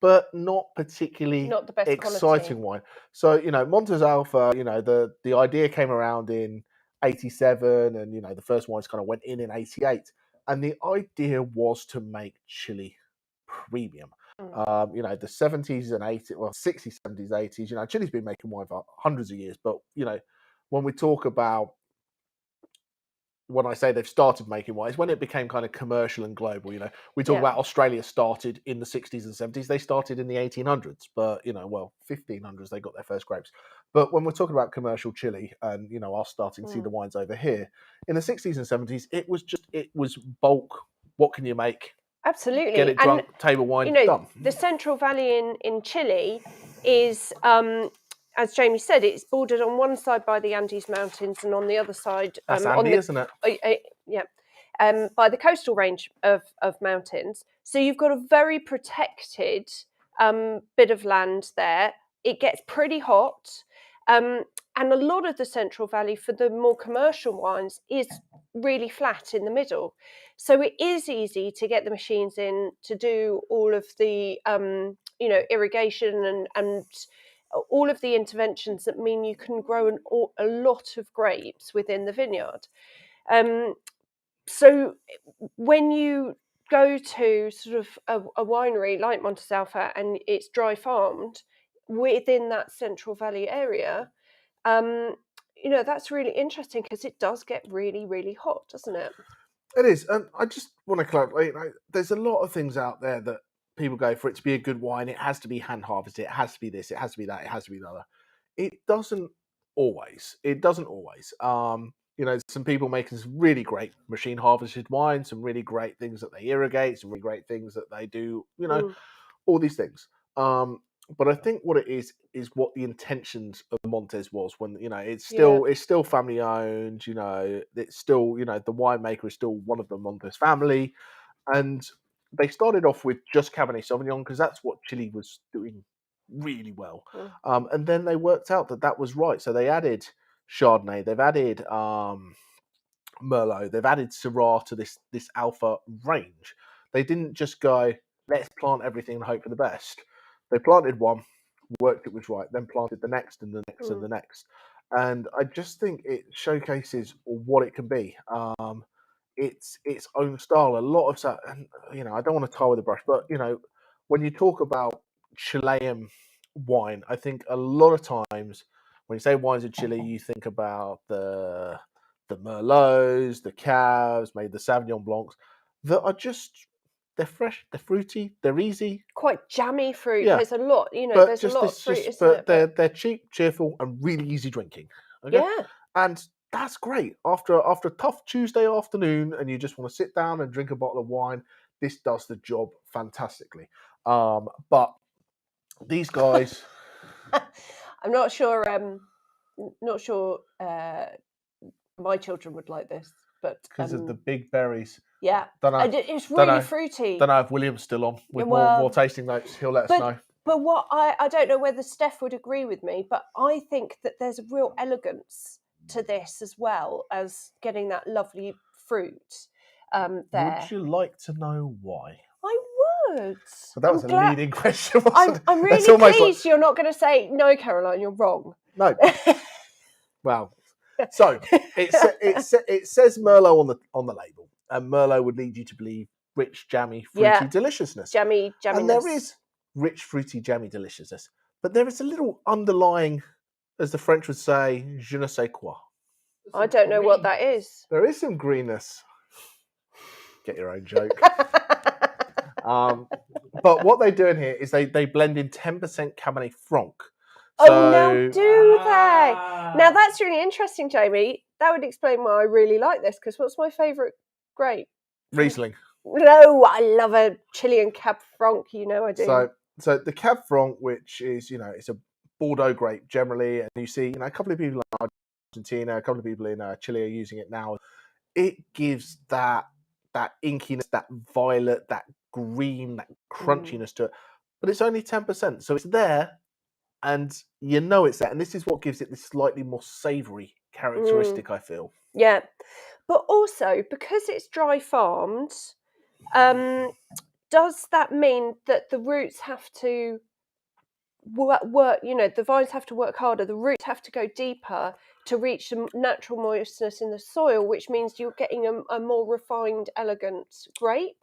but not particularly Not the best exciting wine. So, Montes Alfa, the idea came around in 87, and, the first wines kind of went in 88. And the idea was to make Chile premium. The 70s and 80s, well, 60s, 70s, 80s, Chile's been making wine for hundreds of years. But, when we talk about, when I say they've started making wine, it's when it became kind of commercial and global. We talk about Australia started in the 60s and 70s. They started in the 1800s, but 1500s they got their first grapes. But when we're talking about commercial Chile, and us starting to see the wines over here in the 60s and 70s, it was bulk. What can you make? Absolutely. Get it drunk, table wine, done. The Central Valley in Chile is, as Jamie said, it's bordered on one side by the Andes Mountains and on the other side, That's Andy, isn't it? by the coastal range of mountains. So you've got a very protected bit of land there. It gets pretty hot. And a lot of the Central Valley for the more commercial wines is really flat in the middle. So it is easy to get the machines in to do all of the, irrigation and all of the interventions that mean you can grow a lot of grapes within the vineyard. So when you go to sort of a winery like Montes Alfa and it's dry farmed within that Central Valley area, that's really interesting because it does get really, really hot, doesn't it? It is. And I just want to clarify, there's a lot of things out there that people go, for it to be a good wine, it has to be hand harvested, it has to be this, it has to be that, it has to be the other. It doesn't always. Some people making some really great machine harvested wine, some really great things that they irrigate, some really great things that they do, all these things. But I think what it is what the intentions of Montes was when, it's still family owned, it's still, the winemaker is still one of the Montes family. And they started off with just Cabernet Sauvignon because that's what Chile was doing really well. And then they worked out that was right. So they added Chardonnay, they've added Merlot, they've added Syrah to this Alpha range. They didn't just go, let's plant everything and hope for the best. They planted one, worked it was right, then planted the next and the next and the next. And I just think it showcases what it can be. Its own style. A lot of that, and I don't want to tie with a brush, but when you talk about Chilean wine, I think a lot of times when you say wines of Chile, you think about the Merlots, the Cavs, maybe the Sauvignon Blancs, that are just, they're fresh, they're fruity, they're easy. Quite jammy fruit. Yeah. There's a lot, But there's a lot of fruit, isn't but it? they're cheap, cheerful, and really easy drinking. Okay? Yeah. And that's great. After a tough Tuesday afternoon and you just want to sit down and drink a bottle of wine, this does the job fantastically. But these guys... I'm not sure My children would like this, but because of the big berries. yeah, Don't know. it's really know. fruity. Don't know if William's still on with more tasting notes. He'll let us know. But what I don't know whether Steph would agree with me, but I think that there's a real elegance to this as well as getting that lovely fruit there. Would you like to know why? I would. But that was a leading question, wasn't it? I'm really pleased you're not going to say, no, Caroline, you're wrong. No. Well, so it says Merlot on the label, and Merlot would lead you to believe rich, jammy, fruity deliciousness. Jamminess. And there is rich, fruity, jammy deliciousness. But there is a little underlying, as the French would say, je ne sais quoi. I don't know what that is. There is some greenness. Get your own joke. But what they do in here is they blend in 10% Cabernet Franc. Now do they? Now that's really interesting, Jamie. That would explain why I really like this, because what's my favourite grape? Riesling. No, I love a Chilean Cab Franc, I do. So the Cab Franc, which is, it's a Bordeaux grape generally, and you see, a couple of people in Argentina, a couple of people in Chile are using it now. It gives that inkiness, that violet, that green, that crunchiness to it. But it's only 10%, so it's there, and it's there. And this is what gives it this slightly more savoury characteristic, I feel. Yeah. But also, because it's dry farmed, does that mean that the roots have to work, the vines have to work harder, the roots have to go deeper to reach the natural moistness in the soil, which means you're getting a more refined, elegant grape?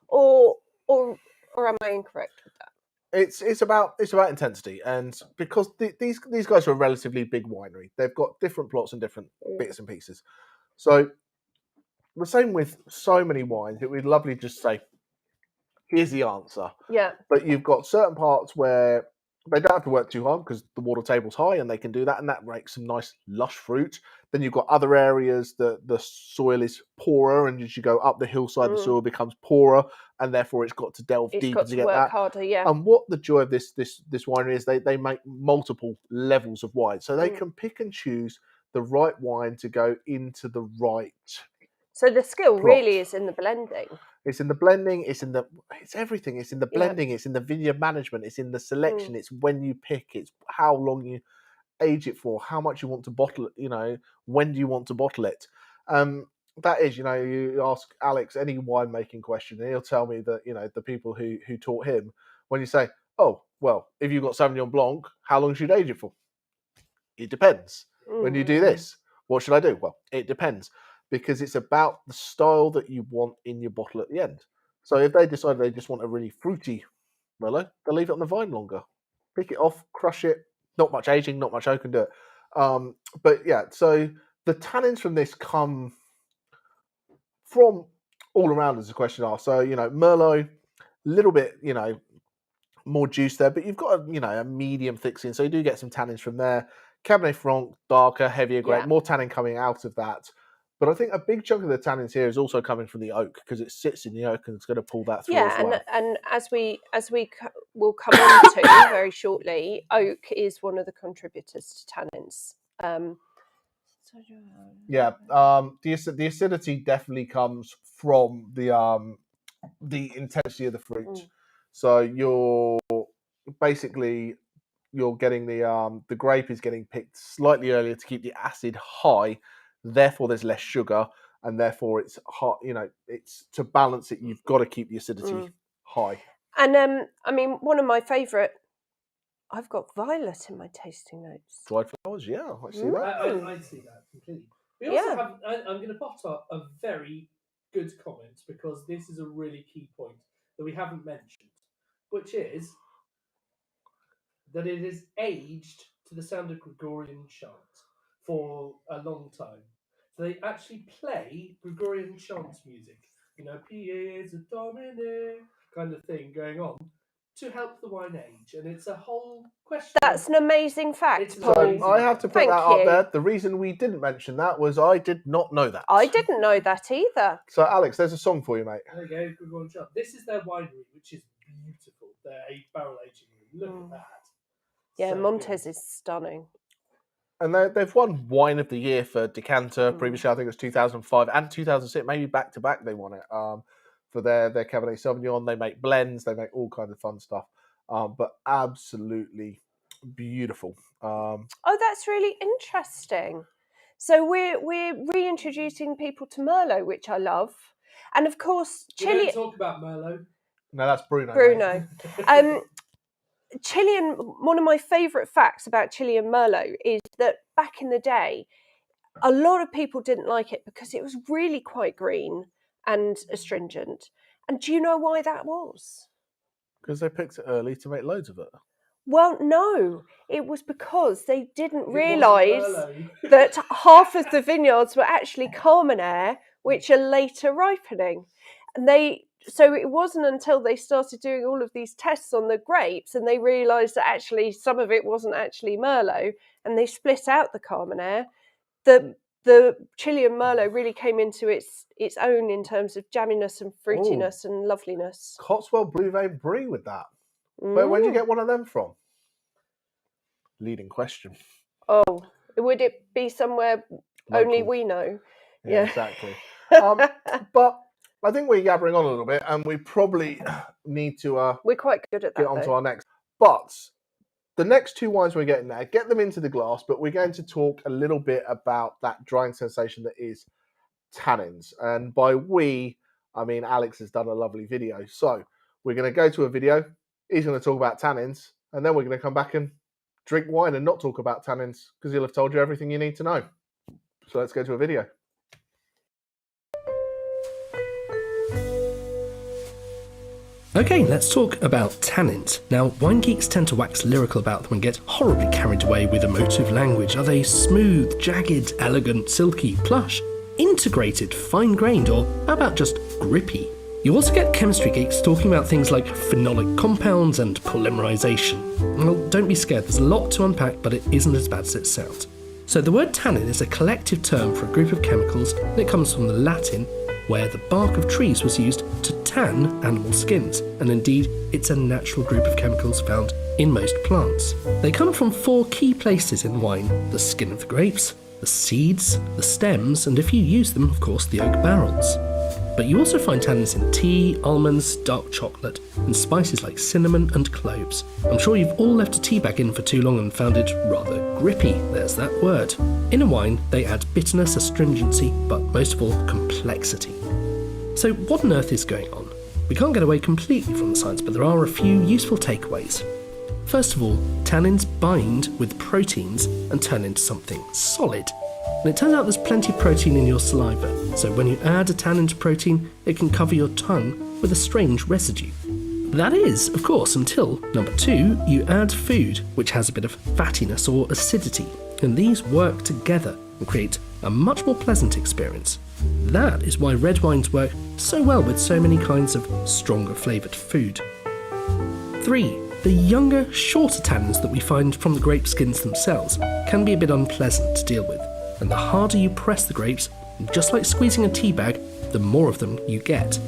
Or am I incorrect with that? It's about intensity, and because these guys are a relatively big winery, they've got different plots and different bits and pieces. So the same with so many wines, it would be lovely to just say, here's the answer. Yeah. But you've got certain parts where they don't have to work too hard because the water table's high and they can do that, and that makes some nice lush fruit. Then you've got other areas that the soil is poorer, and as you go up the hillside, the soil becomes poorer, and therefore it's got to delve deeper to get that. Harder, yeah. And what the joy of this winery is, they make multiple levels of wine, so they can pick and choose the right wine to go into the right. So the skill really is in the blending. It's in the blending. It's everything. It's in the blending. It's in the vineyard management. It's in the selection. It's when you pick. It's how long you age it for. How much you want to bottle it. When do you want to bottle it? That is, you ask Alex any winemaking question, and he'll tell me that the people who taught him. When you say, oh well, if you've got Sauvignon Blanc, how long should you age it for? It depends. When you do this, what should I do? Well, it depends. Because it's about the style that you want in your bottle at the end. So if they decide they just want a really fruity Merlot, they'll leave it on the vine longer. Pick it off, crush it. Not much aging, not much oak can do it. But yeah, so the tannins from this come from all around, as the question asked. So, Merlot, a little bit, more juice there, but you've got a medium thick skin, so you do get some tannins from there. Cabernet Franc, darker, heavier grape, more tannin coming out of that. But I think a big chunk of the tannins here is also coming from the oak, because it sits in the oak and it's going to pull that through as well. And as we will come on to very shortly, oak is one of the contributors to tannins. The acidity definitely comes from the intensity of the fruit. So you're getting the grape is getting picked slightly earlier to keep the acid high. Therefore, there's less sugar, and therefore it's hot. It's to balance it. You've got to keep the acidity high. And one of my favourite. I've got violet in my tasting notes. Dried flowers, yeah, I see that. I see that completely. We also have. I'm going to pop up a very good comment, because this is a really key point that we haven't mentioned, which is that it is aged to the sound of Gregorian chant for a long time. So they actually play Gregorian chant music, Pies Domine kind of thing going on to help the wine age. And it's a whole question. That's an amazing fact, Paul. So I have to put that up there. The reason we didn't mention that was I did not know that. I didn't know that either. So Alex, there's a song for you, mate. There you go, Gregorian chant. This is their winery, which is beautiful. Their barrel aging room. Look at that. Yeah, So Montes good. is stunning. And they've won Wine of the Year for Decanter previously. I think it was 2005 and 2006, maybe back to back. They won it for their Cabernet Sauvignon. They make blends. They make all kinds of fun stuff. But absolutely beautiful. Oh, that's really interesting. So we're reintroducing people to Merlot, which I love, and of course Chile. Talk about Merlot. No, that's Bruno. Bruno. Chilean. One of my favourite facts about Chilean Merlot is that back in the day, a lot of people didn't like it because it was really quite green and astringent. And do you know why that was? Because they picked it early to make loads of it. Well, no, it was because they didn't realise that half of the vineyards were actually Carmenere, which are later ripening. And so it wasn't until they started doing all of these tests on the grapes and they realised that actually some of it wasn't actually Merlot, and they split out the Carmenere, that the Chilean Merlot really came into its own in terms of jamminess and fruitiness and loveliness. Cotswold Blue Vein Brie with that. Where'd you get one of them from? Leading question. Oh, would it be somewhere only we know? Yeah. Exactly. But I think we're yabbering on a little bit, and we probably need to. We're quite good at that. Get on to our next. But the next two wines we're getting there, get them into the glass. But we're going to talk a little bit about that drying sensation that is tannins, and by we, I mean Alex has done a lovely video. So we're going to go to a video. He's going to talk about tannins, and then we're going to come back and drink wine and not talk about tannins because he'll have told you everything you need to know. So let's go to a video. Okay, let's talk about tannins. Now, wine geeks tend to wax lyrical about them and get horribly carried away with emotive language. Are they smooth, jagged, elegant, silky, plush, integrated, fine-grained, or how about just grippy? You also get chemistry geeks talking about things like phenolic compounds and polymerization. Well, don't be scared, there's a lot to unpack, but it isn't as bad as it sounds. So the word tannin is a collective term for a group of chemicals, and it comes from the Latin, where the bark of trees was used to tan animal skins, and indeed it's a natural group of chemicals found in most plants. They come from 4 key places in wine: the skin of the grapes, the seeds, the stems, and if you use them, of course, the oak barrels. But you also find tannins in tea, almonds, dark chocolate, and spices like cinnamon and cloves. I'm sure you've all left a tea bag in for too long and found it rather grippy, there's that word. In a wine, they add bitterness, astringency, but most of all, complexity. So what on earth is going on? We can't get away completely from the science, but there are a few useful takeaways. First of all, tannins bind with proteins and turn into something solid. And it turns out there's plenty of protein in your saliva, so when you add a tannin to protein, it can cover your tongue with a strange residue. That is, of course, until, number 2, you add food, which has a bit of fattiness or acidity, and these work together and create a much more pleasant experience. That is why red wines work so well with so many kinds of stronger flavoured food. 3. The younger, shorter tannins that we find from the grape skins themselves can be a bit unpleasant to deal with, and the harder you press the grapes, just like squeezing a tea bag, the more of them you get.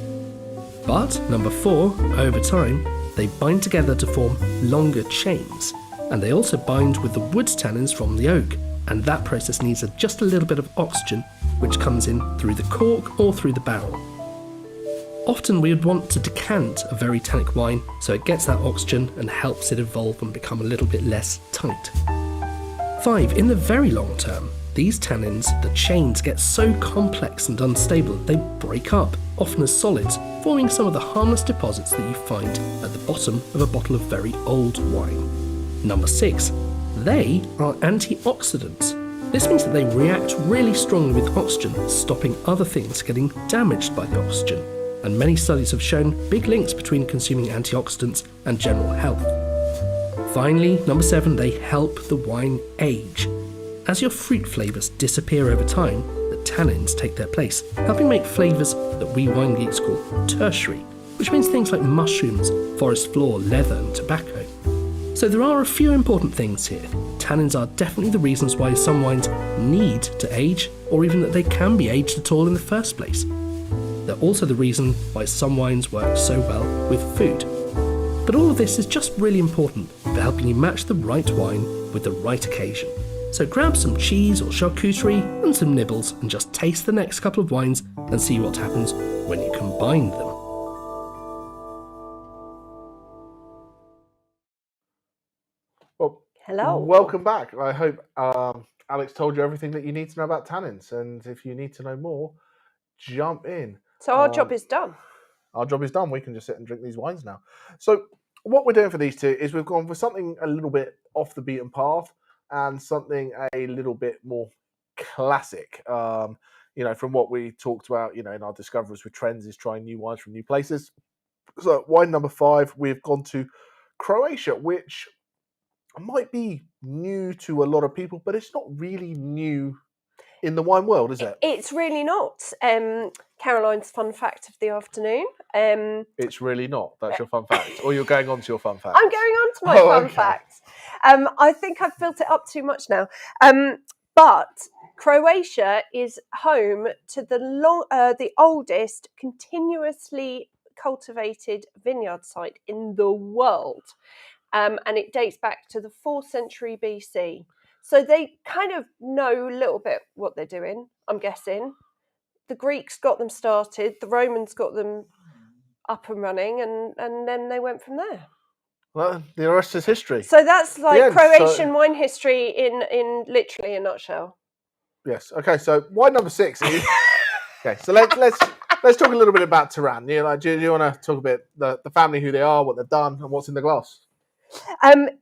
But, number 4, over time, they bind together to form longer chains, and they also bind with the wood tannins from the oak, and that process needs just a little bit of oxygen, which comes in through the cork or through the barrel. Often we would want to decant a very tannic wine so it gets that oxygen and helps it evolve and become a little bit less tight. 5. In the very long term, these tannins, the chains, get so complex and unstable they break up, often as solids, forming some of the harmless deposits that you find at the bottom of a bottle of very old wine. Number 6. They are antioxidants. This means that they react really strongly with oxygen, stopping other things getting damaged by the oxygen. And many studies have shown big links between consuming antioxidants and general health. Finally, number 7, they help the wine age. As your fruit flavours disappear over time, the tannins take their place, helping make flavours that we wine geeks call tertiary, which means things like mushrooms, forest floor, leather and tobacco. So there are a few important things here. Tannins are definitely the reasons why some wines need to age, or even that they can be aged at all in the first place. They're also the reason why some wines work so well with food. But all of this is just really important for helping you match the right wine with the right occasion. So grab some cheese or charcuterie and some nibbles and just taste the next couple of wines and see what happens when you combine them. Well, Hello. welcome back. I hope Alex told you everything that you need to know about tannins, and if you need to know more, jump in. So our job is done. Our job is done. We can just sit and drink these wines now. So what we're doing for these two is we've gone for something a little bit off the beaten path and something a little bit more classic. From what we talked about, in our discoveries with trends is trying new wines from new places. So wine number 5, we've gone to Croatia, which might be new to a lot of people, but it's not really new in the wine world, is it? It's really not. Caroline's fun fact of the afternoon. It's really not. That's your fun fact. Or you're going on to your fun fact. I'm going on to my fun facts. I think I've built it up too much now. But Croatia is home to the oldest continuously cultivated vineyard site in the world. And it dates back to the 4th century BC. So they kind of know a little bit what they're doing, I'm guessing. The Greeks got them started, the Romans got them up and running, and then they went from there. Well, the rest is history. So that's like Croatian wine history in literally a nutshell. Yes. Okay. So wine number 6 is okay. So let's talk a little bit about Tiran. Do you want to talk a bit the family, who they are, what they've done, and what's in the glass?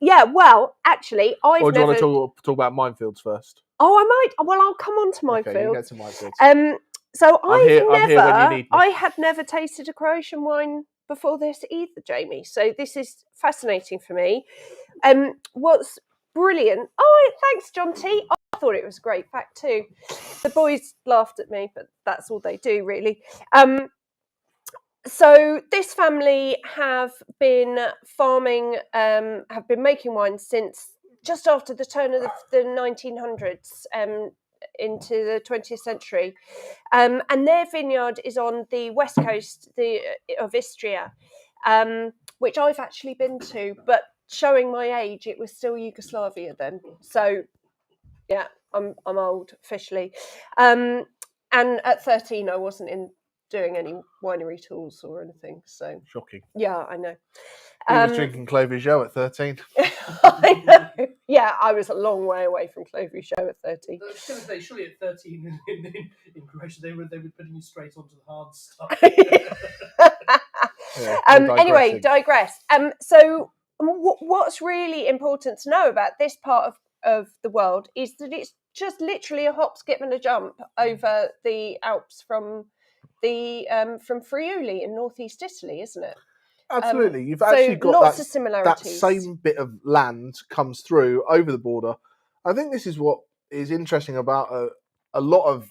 Yeah. Well, actually, Or do you want to talk about minefields first? Oh, I might. Well, I'll come on to minefields. Okay, you get to minefields. So I'm here when you need me. I had never tasted a Croatian wine before this either, Jamie. So this is fascinating for me. What's brilliant? Oh, thanks, John T. I thought it was a great fact too. The boys laughed at me, but that's all they do, really. So this family have been farming, have been making wine since just after the turn of the 1900s into the 20th century. And their vineyard is on the west coast of Istria, which I've actually been to, but showing my age, it was still Yugoslavia then. So, yeah, I'm old officially. And at 13, I wasn't doing any winery tours or anything. So shocking. Yeah, I know. He was drinking Clos Veugeot at 13. I know. Yeah, I was a long way away from Clos Veugeot at 13. I was going to say, surely at 13 in Croatia, they were putting you straight onto the hard stuff. Anyway, digress. So what's really important to know about this part of the world is that it's just literally a hop, skip, and a jump over the Alps from Friuli in northeast Italy, isn't it? Absolutely. You've actually got lots of similarities. That same bit of land comes through over the border. I think this is what is interesting about a lot of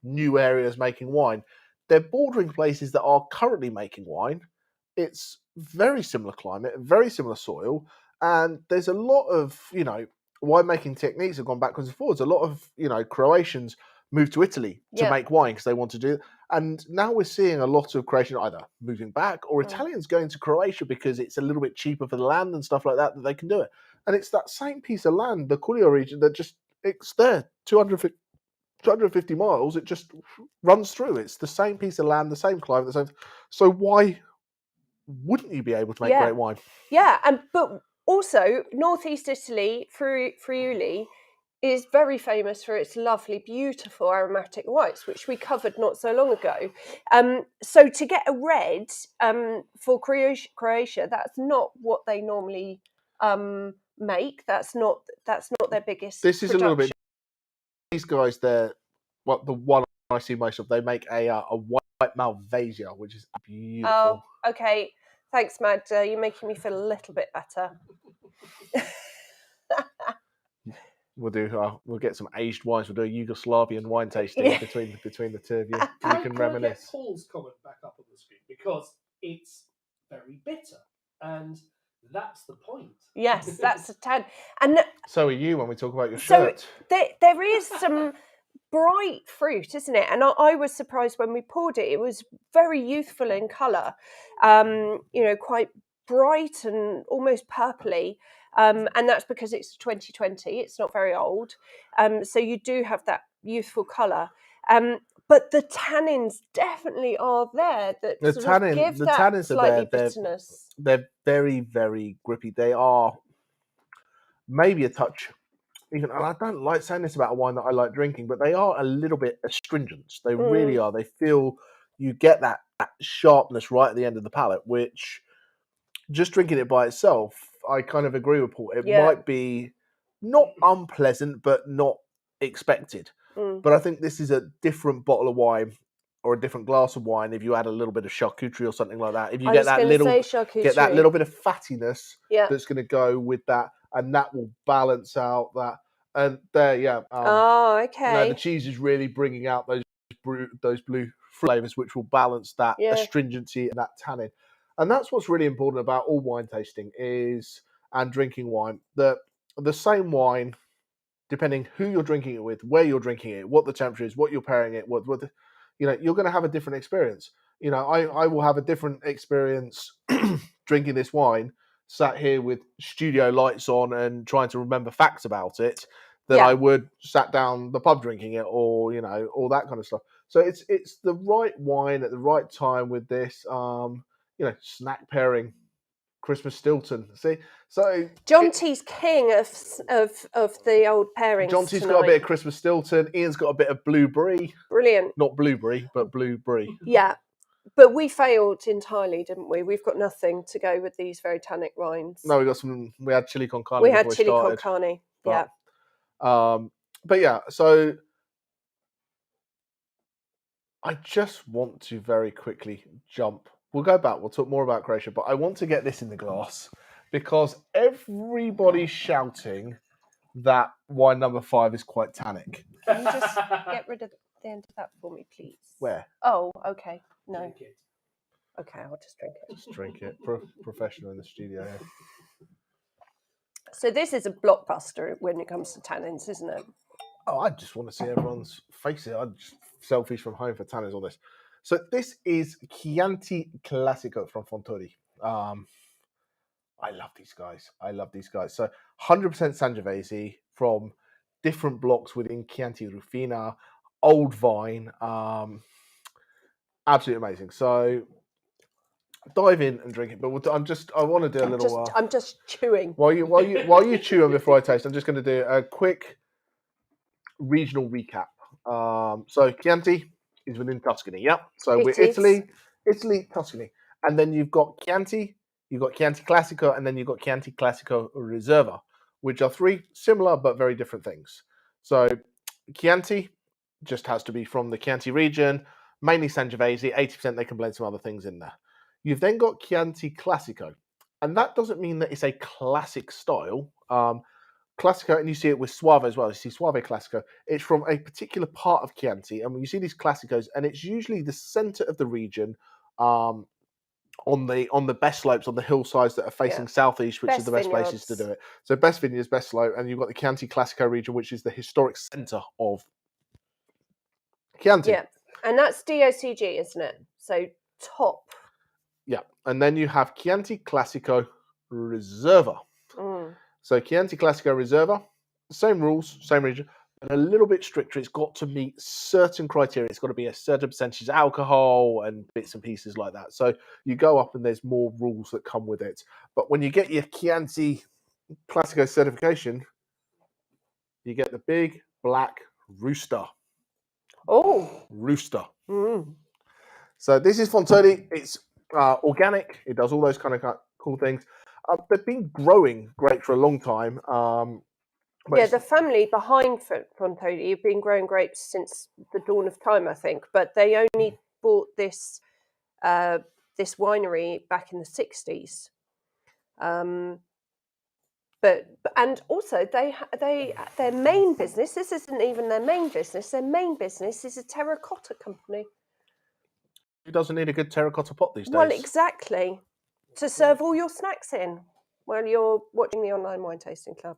new areas making wine. They're bordering places that are currently making wine. It's very similar climate, very similar soil, and there's a lot of, winemaking techniques have gone backwards and forwards. A lot of, Croatians moved to Italy to make wine because they want to do it. And now we're seeing a lot of Croatians either moving back or Italians going to Croatia because it's a little bit cheaper for the land and stuff like that they can do it. And it's that same piece of land, the Cuglio region, that it's there, 250 miles, it just runs through. It's the same piece of land, the same climate, So why wouldn't you be able to make great wine? Yeah, but also northeast Italy, Friuli, is very famous for its lovely, beautiful aromatic whites, which we covered not so long ago. So to get a red for Croatia, that's not what they normally make. That's not their biggest. This is production. A little bit. These guys, the one I see most of, they make a white Malvasia, which is beautiful. Oh, okay. Thanks, Mad. You're making me feel a little bit better. We'll get some aged wines. We'll do a Yugoslavian wine tasting between the two of you. You can reminisce. Get Paul's comment back up on the screen because it's very bitter, and that's the point. Yes, that's a tad. And so are you when we talk about your shirt. There is some bright fruit, isn't it? And I was surprised when we poured it. It was very youthful in colour, quite bright and almost purpley. And that's because it's 2020. It's not very old. So you do have that youthful colour. But the tannins definitely are there that The sort of give the that tannins are slightly there. bitterness. They're very, very grippy. They are maybe a touch, even, and I don't like saying this about a wine that I like drinking, but they are a little bit astringent. They really are. They feel, you get that sharpness right at the end of the palate, which just drinking it by itself, I kind of agree with Paul. It might be not unpleasant, but not expected. But I think this is a different bottle of wine or a different glass of wine if you add a little bit of charcuterie or something like that. If you get that little bit of fattiness that's going to go with that, and that will balance out that. And there, the cheese is really bringing out those blue flavors, which will balance that astringency and that tannin. And that's what's really important about all wine tasting and drinking wine. That the same wine, depending who you're drinking it with, where you're drinking it, what the temperature is, what you're pairing it with, you're going to have a different experience. I will have a different experience drinking this wine, sat here with studio lights on and trying to remember facts about it, than I would sat down the pub drinking it, or all that kind of stuff. So it's the right wine at the right time with this. Snack pairing, Christmas Stilton. See, so Jonty's king of the old pairings. Jonty's got a bit of Christmas Stilton. Ian's got a bit of Blue Brie. Brilliant. Not blueberry, but Blue Brie. Yeah, but we failed entirely, didn't we? We've got nothing to go with these very tannic wines. No, we had chili con carne. We had chili con carne. Yeah. But yeah, so I just want to very quickly jump. We'll go back. We'll talk more about Croatia, but I want to get this in the glass because everybody's shouting that wine number 5 is quite tannic. Can you just get rid of the end of that for me, please? Where? Oh, okay. No. Okay, I'll just drink it. Just drink it. Professional in the studio. Yeah. So this is a blockbuster when it comes to tannins, isn't it? Oh, I just want to see everyone's faces. I'm just selfies from home for tannins on this. So this is Chianti Classico from Fontori. I love these guys. So 100% Sangiovese from different blocks within Chianti Rufina, old vine. Absolutely amazing. So dive in and drink it. But I want to do a little. I'm just chewing. While you chew on before I taste, I'm just going to do a quick regional recap. So Chianti is within Tuscany, yeah. So we're Italy, Tuscany, and then you've got Chianti, you've got Chianti Classico, and then you've got Chianti Classico Reserva, which are 3 similar but very different things. So Chianti just has to be from the Chianti region, mainly Sangiovese. 80% they can blend some other things in there. You've then got Chianti Classico, and that doesn't mean that it's a classic style. Classico, and you see it with Soave as well. You see Soave Classico. It's from a particular part of Chianti, and when you see these Classicos, and it's usually the centre of the region, on the best slopes, on the hillsides that are facing southeast, which are the best places to do it. So best vineyards, best slope, and you've got the Chianti Classico region, which is the historic centre of Chianti. Yeah, and that's DOCG, isn't it? So top. Yeah, and then you have Chianti Classico Reserva. So Chianti Classico Reserva, same rules, same region, but a little bit stricter. It's got to meet certain criteria. It's got to be a certain percentage of alcohol and bits and pieces like that. So you go up and there's more rules that come with it. But when you get your Chianti Classico certification, you get the big black rooster. Oh. Rooster. So this is Fontori. It's organic. It does all those kind of cool things. They've been growing grapes for a long time. The family behind Fontori have been growing grapes since the dawn of time, I think. But they only bought this winery back in the 60s. And also their main business. This isn't even their main business. Their main business is a terracotta company. Who doesn't need a good terracotta pot these days? Well, exactly. To serve all your snacks in while you're watching the online wine tasting club.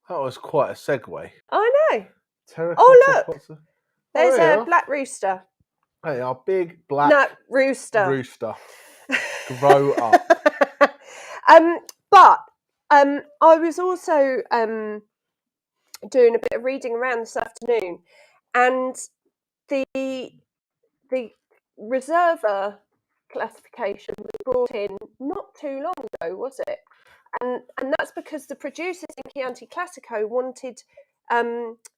That was quite a segue. I know. Terracotta look. pots. There's a black rooster. Hey, our big black rooster. Grow up. But I was also doing a bit of reading around this afternoon, and the reserva classification was brought in not too long ago, was it? And that's because the producers in Chianti Classico wanted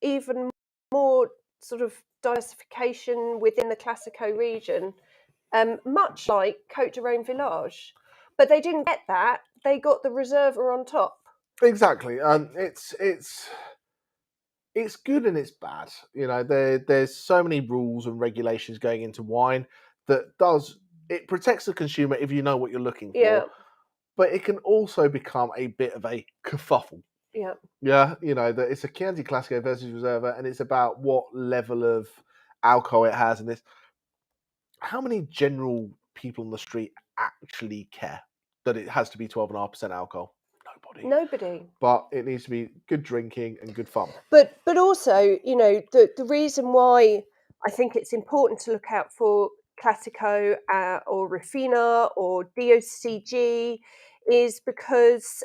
even more sort of diversification within the Classico region, much like Côte de Rhône Village. But they didn't get that. They got the Reserva on top. Exactly. It's good and it's bad. You know, there's so many rules and regulations going into wine that it protects the consumer if you know what you're looking for. Yeah. But it can also become a bit of a kerfuffle. Yeah. Yeah, you know, that it's a Chianti Classico versus Reserva, and it's about what level of alcohol it has, and this. How many general people on the street actually care that it has to be 12.5% alcohol? Nobody. But it needs to be good drinking and good fun. But also, you know, the reason why I think it's important to look out for Classico or Rufina or DOCG is because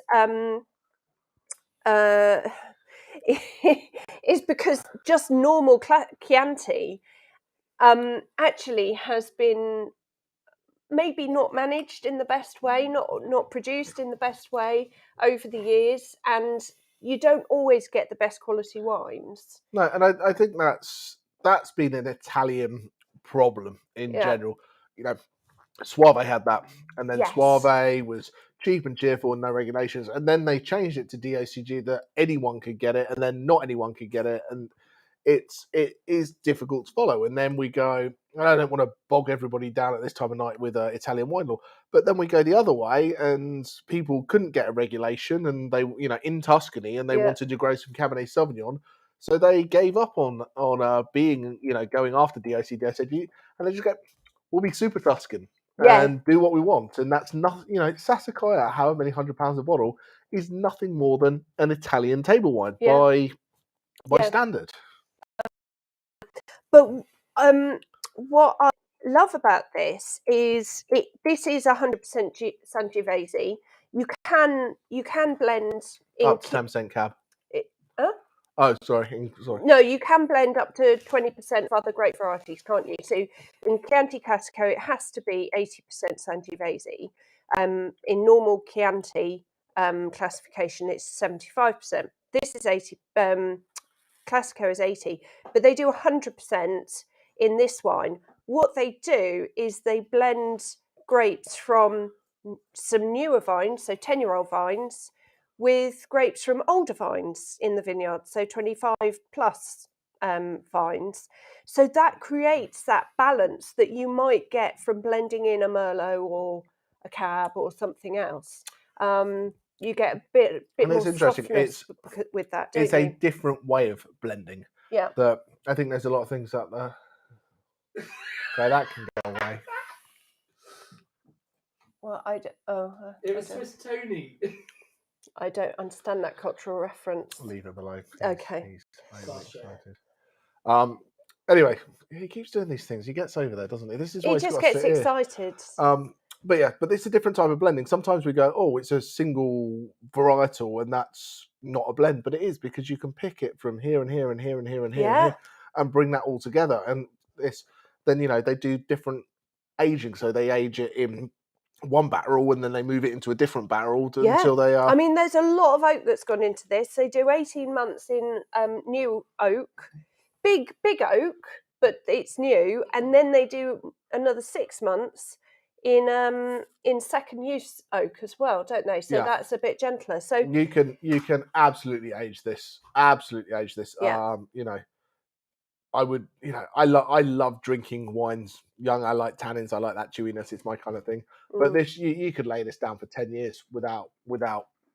is because just normal Chianti actually has been maybe not managed in the best way, not produced in the best way over the years, and you don't always get the best quality wines. No, and I think that's been an Italian problem in general. You know, Soave had that, and then Soave was cheap and cheerful and no regulations, and then they changed it to DOCG that anyone could get it, and then not anyone could get it, and it is difficult to follow. And then we go, and I don't want to bog everybody down at this time of night with Italian wine law, but then we go the other way, and people couldn't get a regulation, and they, you know, in Tuscany, and they wanted to grow some Cabernet Sauvignon, so they gave up on being, you know, going after DOCG, and they just go, we'll be super Tuscan and do what we want, and that's not, you know, Sassicaia, however many £100 a bottle, is nothing more than an Italian table wine by standard. But what I love about this is this is 100% Sangiovese. You can blend up to 10% cab. Huh? Oh, sorry. No, you can blend up to 20% of other grape varieties, can't you? So in Chianti Classico, it has to be 80% Sangiovese. In normal Chianti classification, it's 75%. This is 80. Classico is 80, but they do 100% in this wine. What they do is they blend grapes from some newer vines, so 10-year-old vines, with grapes from older vines in the vineyard, so 25 plus vines. So that creates that balance that you might get from blending in a Merlot or a Cab or something else. You get a bit and more it's interesting. softness with that, don't it's you? a different way of blending. Yeah. That I think there's a lot of things out there. Okay, that can go away. Well, I don't. It was Swiss Tony. I don't understand that cultural reference. Leave him alone. Okay. He's excited. Anyway, he keeps doing these things. He gets over there, doesn't he? This is why he just gets excited. But yeah, but it's a different type of blending. Sometimes we go, oh, it's a single varietal, and that's not a blend, but it is, because you can pick it from here and here and here and here and here and here, and bring that all together. And then, you know, they do different aging, so they age it in one barrel and then they move it into a different barrel until they are. I mean, there's a lot of oak that's gone into this. They do 18 months in new oak, big oak, but it's new, and then they do another 6 months in second use oak as well, don't they? So that's a bit gentler. So you can absolutely age this. You know, I would, you know, I love drinking wines young. I like tannins. I like that chewiness. It's my kind of thing. But this, you could lay this down for 10 years without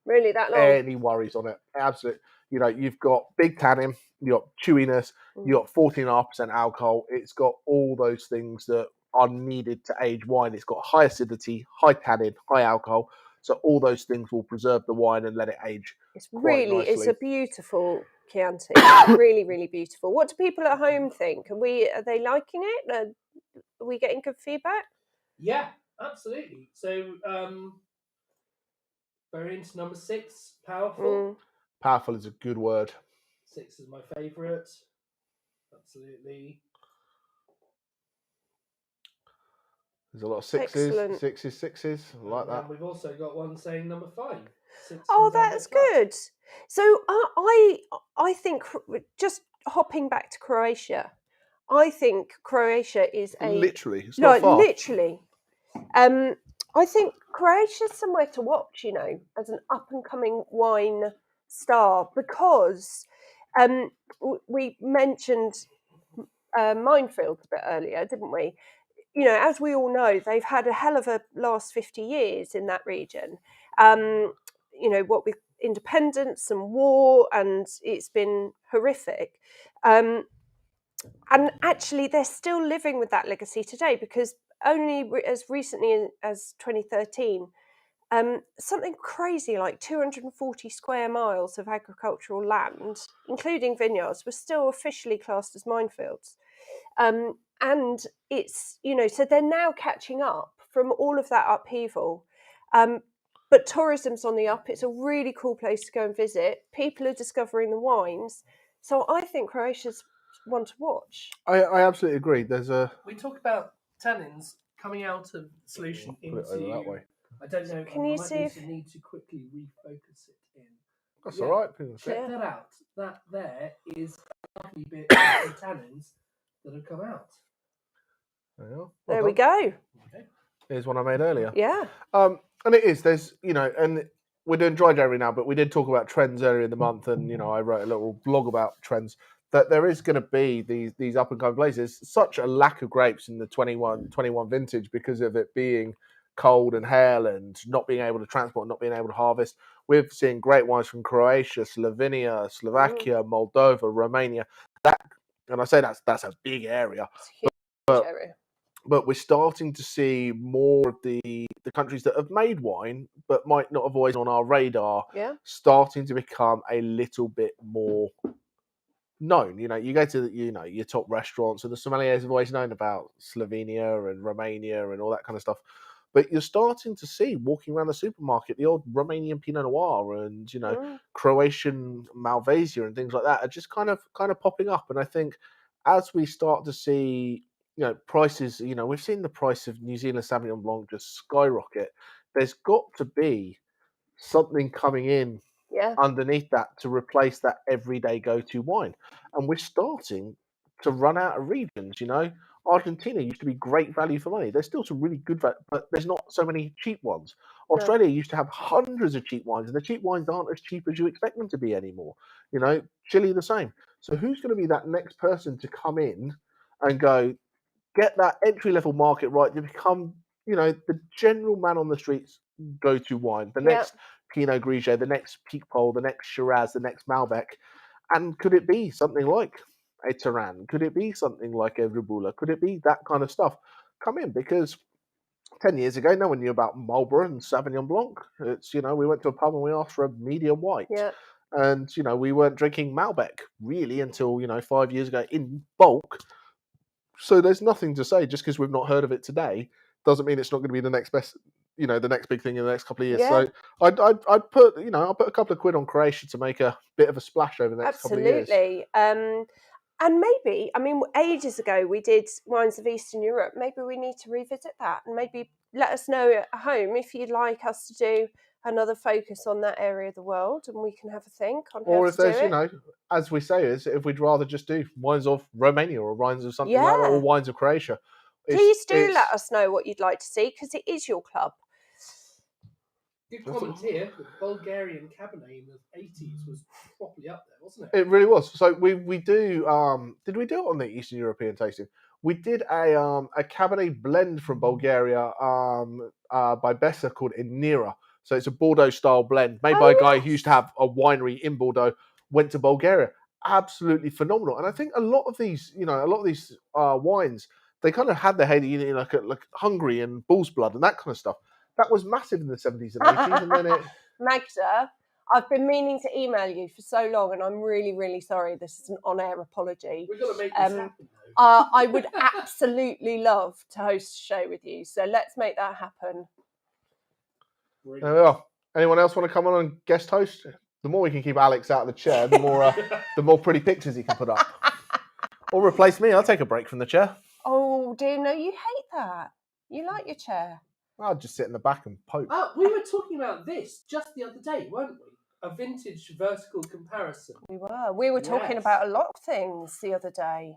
really that long any worries on it. Absolutely. You know, you've got big tannin, you've got chewiness, you've got 14.5% alcohol. It's got all those things that are needed to age wine. It's got high acidity, high tannin, high alcohol. So all those things will preserve the wine and let it age. It's a beautiful Chianti. Really, really beautiful. What do people at home think? Are they liking it? Are we getting good feedback? Yeah, absolutely. So Variant number 6, Powerful. Mm. Powerful is a good word. 6 is my favourite. Absolutely. There's a lot of sixes, Excellent. sixes. I like that. And we've also got one saying number 5. 6 Oh, from Gambit that's Plus. good. So I think, just hopping back to Croatia, I think Croatia is Literally, it's not far. literally. I think Croatia's somewhere to watch, as an up and coming wine star, because we mentioned Minefield a bit earlier, didn't we? As we all know, they've had a hell of a last 50 years in that region. What with independence and war, and it's been horrific. And actually, they're still living with that legacy today, because only as recently as 2013, something crazy like 240 square miles of agricultural land, including vineyards, was still officially classed as minefields. And it's, so they're now catching up from all of that upheaval. But tourism's on the up. It's a really cool place to go and visit. People are discovering the wines. So I think Croatia's one to watch. I absolutely agree. We talk about tannins coming out of solution Put it over that way. I don't know. Can I you might see need to quickly refocus it in. That's Yeah. all right. Check Yeah. that out. That there is a lovely bit of the tannins that have come out. There we go. Okay. Here's one I made earlier. Yeah. And it is. There's, and we're doing dry January now, but we did talk about trends earlier in the month, and I wrote a little blog about trends. That there is going to be these up and coming places. Such a lack of grapes in the 21 vintage because of it being cold and hail and not being able to transport, not being able to harvest. We're seeing great wines from Croatia, Slovenia, Slovakia, Moldova, Romania. And I say that's a big area. It's a huge area. But we're starting to see more of the countries that have made wine, but might not have always on our radar, starting to become a little bit more known. You go to your top restaurants, and the sommeliers have always known about Slovenia and Romania and all that kind of stuff. But you're starting to see, walking around the supermarket, the old Romanian Pinot Noir and Croatian Malvasia and things like that are just kind of popping up. And I think as we start to see prices, we've seen the price of New Zealand Sauvignon Blanc just skyrocket. There's got to be something coming in underneath that to replace that everyday go-to wine. And we're starting to run out of regions, Argentina used to be great value for money. There's still some really good value, but there's not so many cheap ones. Australia used to have hundreds of cheap wines, and the cheap wines aren't as cheap as you expect them to be anymore. Chile the same. So who's going to be that next person to come in and get that entry-level market right to become, the general man on the streets go-to wine, the next Pinot Grigio, the next Picpoul, the next Shiraz, the next Malbec? And could it be something like a Teran? Could it be something like a Ribula? Could it be that kind of stuff come in? Because 10 years ago, no one knew about Marlborough and Sauvignon Blanc. It's, we went to a pub and we asked for a medium white. Yeah. And, we weren't drinking Malbec really until, 5 years ago in bulk. So there's nothing to say just because we've not heard of it today doesn't mean it's not going to be the next best, the next big thing in the next couple of years. Yeah. So I'd put, I'll put a couple of quid on Croatia to make a bit of a splash over the next couple of years. Absolutely. And maybe, ages ago we did Wines of Eastern Europe. Maybe we need to revisit that, and maybe let us know at home if you'd like us to do another focus on that area of the world, and we can have a think on how or to if there's, do it. as we say, if we'd rather just do wines of Romania or wines of something like that, or wines of Croatia. Please do let us know what you'd like to see, because it is your club. Good comment here. The Bulgarian Cabernet in the 80s was properly up there, wasn't it? It really was. So we do. Did we do it on the Eastern European tasting? We did a Cabernet blend from Bulgaria by Bessa called Inira. So it's a Bordeaux style blend made by a guy who used to have a winery in Bordeaux. Went to Bulgaria. Absolutely phenomenal. And I think a lot of these, wines, they kind of had their heyday, like Hungary and Bull's Blood and that kind of stuff. That was massive in the 70s and 80s, and then it. Magda, I've been meaning to email you for so long, and I'm really, really sorry. This is an on-air apology. We've got to make this happen, though. I would absolutely love to host a show with you, so let's make that happen. There we are. Anyone else want to come on and guest host? The more we can keep Alex out of the chair, the more pretty pictures he can put up. Or replace me. I'll take a break from the chair. Oh dear, no, you hate that. You like your chair. I'll just sit in the back and poke. We were talking about this just the other day, weren't we? A vintage vertical comparison. We were talking Yes. about a lot of things the other day.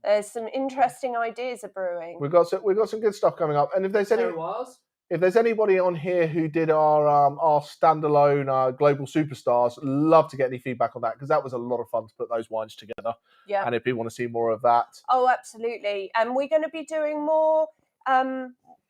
There's some interesting ideas are brewing. We've got some good stuff coming up. And if there's anybody on here who did our standalone global superstars, love to get any feedback on that, because that was a lot of fun to put those wines together. Yeah. And if people want to see more of that, Oh, absolutely. And we're going to be doing more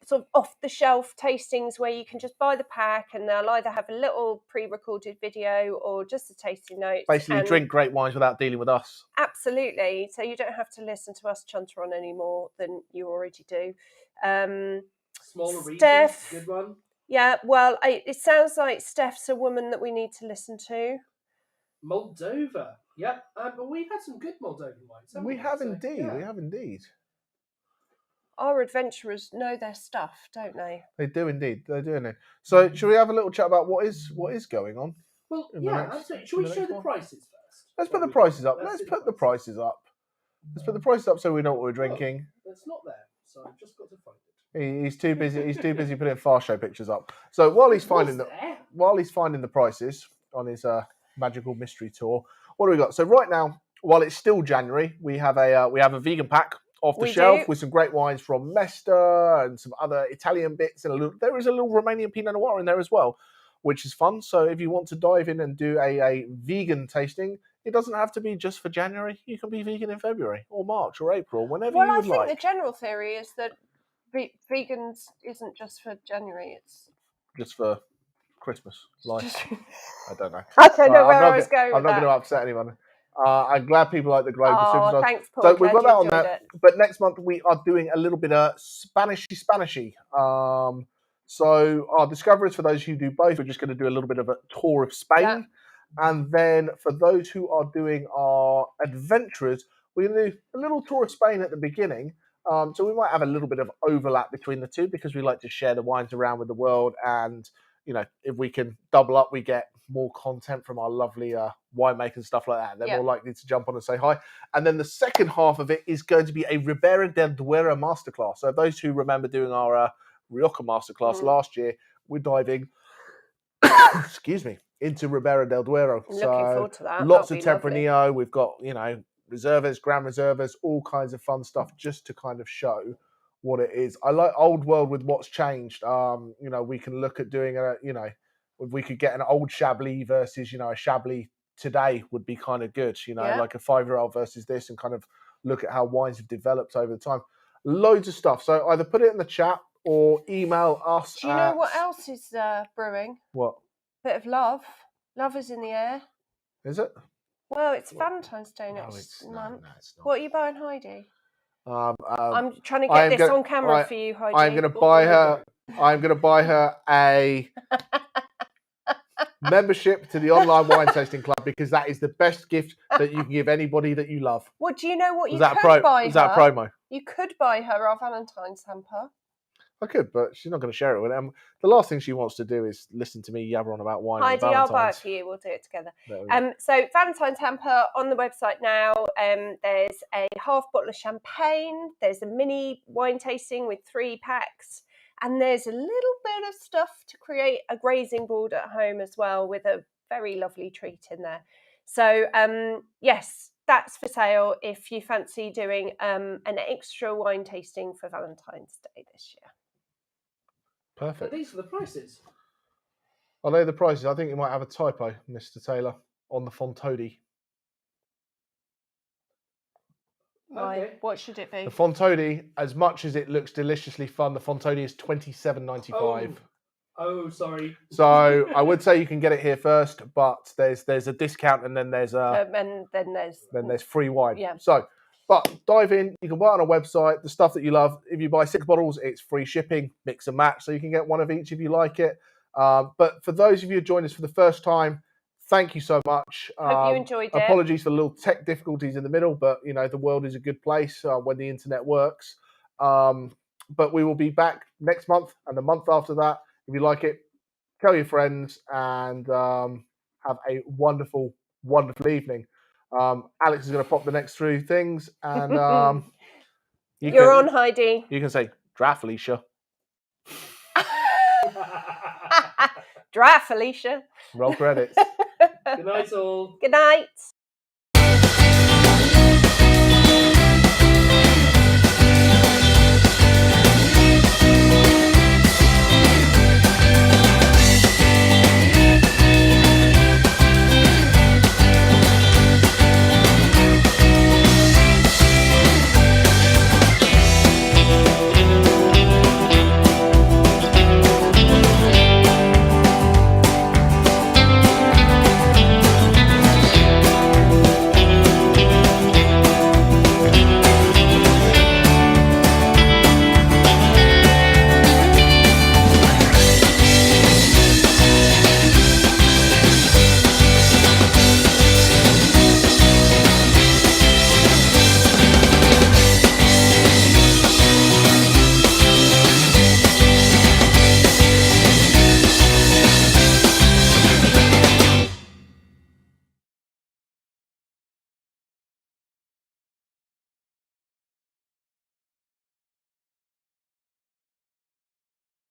sort of off-the-shelf tastings where you can just buy the pack and they'll either have a little pre-recorded video or just the tasting notes. basically and drink great wines without dealing with us. Absolutely. So you don't have to listen to us chunter on any more than you already do. Smaller region, Steph. good one. Yeah, well, it sounds like Steph's a woman that we need to listen to. Moldova. Yep. But we've had some good Moldovan wines. haven't We have So, indeed. yeah. We have indeed. Our adventurers know their stuff, don't they? They do indeed. They do indeed. So, should we have a little chat about what is going on? Well, in the yeah, next- absolutely. Should in we the show next the one? prices first? Let's put What the we prices got? up. Let's do put the prices up. Let's put the prices up so we know what we're drinking. It's not there, so I've just got to find it. He's too busy. He's too busy putting fast show pictures up. So while he's finding the prices on his magical mystery tour, what do we got? So right now, while it's still January, we have a vegan pack off the We shelf do. with some great wines from Mesta and some other Italian bits, and there is a little Romanian Pinot Noir in there as well, which is fun. So if you want to dive in and do a vegan tasting, it doesn't have to be just for January. You can be vegan in February or March or April, whenever Well, you I would think like. the general theory is that vegans isn't just for January. It's Just for Christmas, like just... I don't know. I don't know where I was going I'm with not that. going to upset anyone. I'm glad people like the global superstars. Oh, thanks, Paul. So we've got Glad that you on enjoyed there. it. But next month we are doing a little bit of Spanishy. So our discoveries, for those who do both, we're just going to do a little bit of a tour of Spain. Yeah. And then for those who are doing our adventurers, we're going to do a little tour of Spain at the beginning. So we might have a little bit of overlap between the two, because we like to share the wines around with the world. And, you know, if we can double up, we get more content from our lovely winemakers and stuff like that. They're more likely to jump on and say hi. And then the second half of it is going to be a Ribera del Duero masterclass. So those who remember doing our Rioja masterclass last year, we're diving, excuse me, into Ribera del Duero. I'm looking forward to that. Lots of That'll be lovely. Tempranillo. We've got, you know, reservas, grand reservas, all kinds of fun stuff, just to kind of show what it is. I like old world with what's changed. You know, we can look at doing if we could get an old Chablis versus, you know, a Chablis today would be kind of good, you know, like a 5-year-old versus this, and kind of look at how wines have developed over the time. Loads of stuff. So either put it in the chat or email us. Do you know what else is brewing? What? Bit of love. Love is in the air. Is it? Well, it's Valentine's Day next month. What are you buying, Heidi? I'm trying to get this on camera for you, Heidi. I'm going to buy her a membership to the online wine tasting club, because that is the best gift that you can give anybody that you love. Well, do you know what you Is that could buy her? Is that a promo? You could buy her our Valentine's hamper. I could, but she's not going to share it with them. The last thing she wants to do is listen to me yabber on about wine. Heidi, and I'll buy it Valentine's. for you. We'll do it together. No. So Valentine's hamper on the website now. There's a half bottle of champagne. There's a mini wine tasting with 3 packs. And there's a little bit of stuff to create a grazing board at home as well, with a very lovely treat in there. So yes, that's for sale if you fancy doing an extra wine tasting for Valentine's Day this year. Perfect. But these are the prices. Are they the prices? I think you might have a typo, Mr. Taylor, on the Fontodi. Right. Okay. What should it be? The Fontodi, as much as it looks deliciously fun, the Fontodi is $27.95. Oh, sorry. So I would say you can get it here first, but there's a discount, and then there's And then there's free wine. Yeah. So, but dive in. You can buy it on a website. The stuff that you love. If you buy 6 bottles, it's free shipping. Mix and match, so you can get one of each if you like it. But for those of you who joined us for the first time, thank you so much. Hope you enjoyed it. Apologies for the little tech difficulties in the middle, but you know the world is a good place when the internet works. But we will be back next month and the month after that. If you like it, tell your friends, and have a wonderful, wonderful evening. Alex is going to pop the next 3 things, and You're on, Heidi. You can say draft, Felicia. Draft, Felicia. Roll credits. Good night, all. Good night.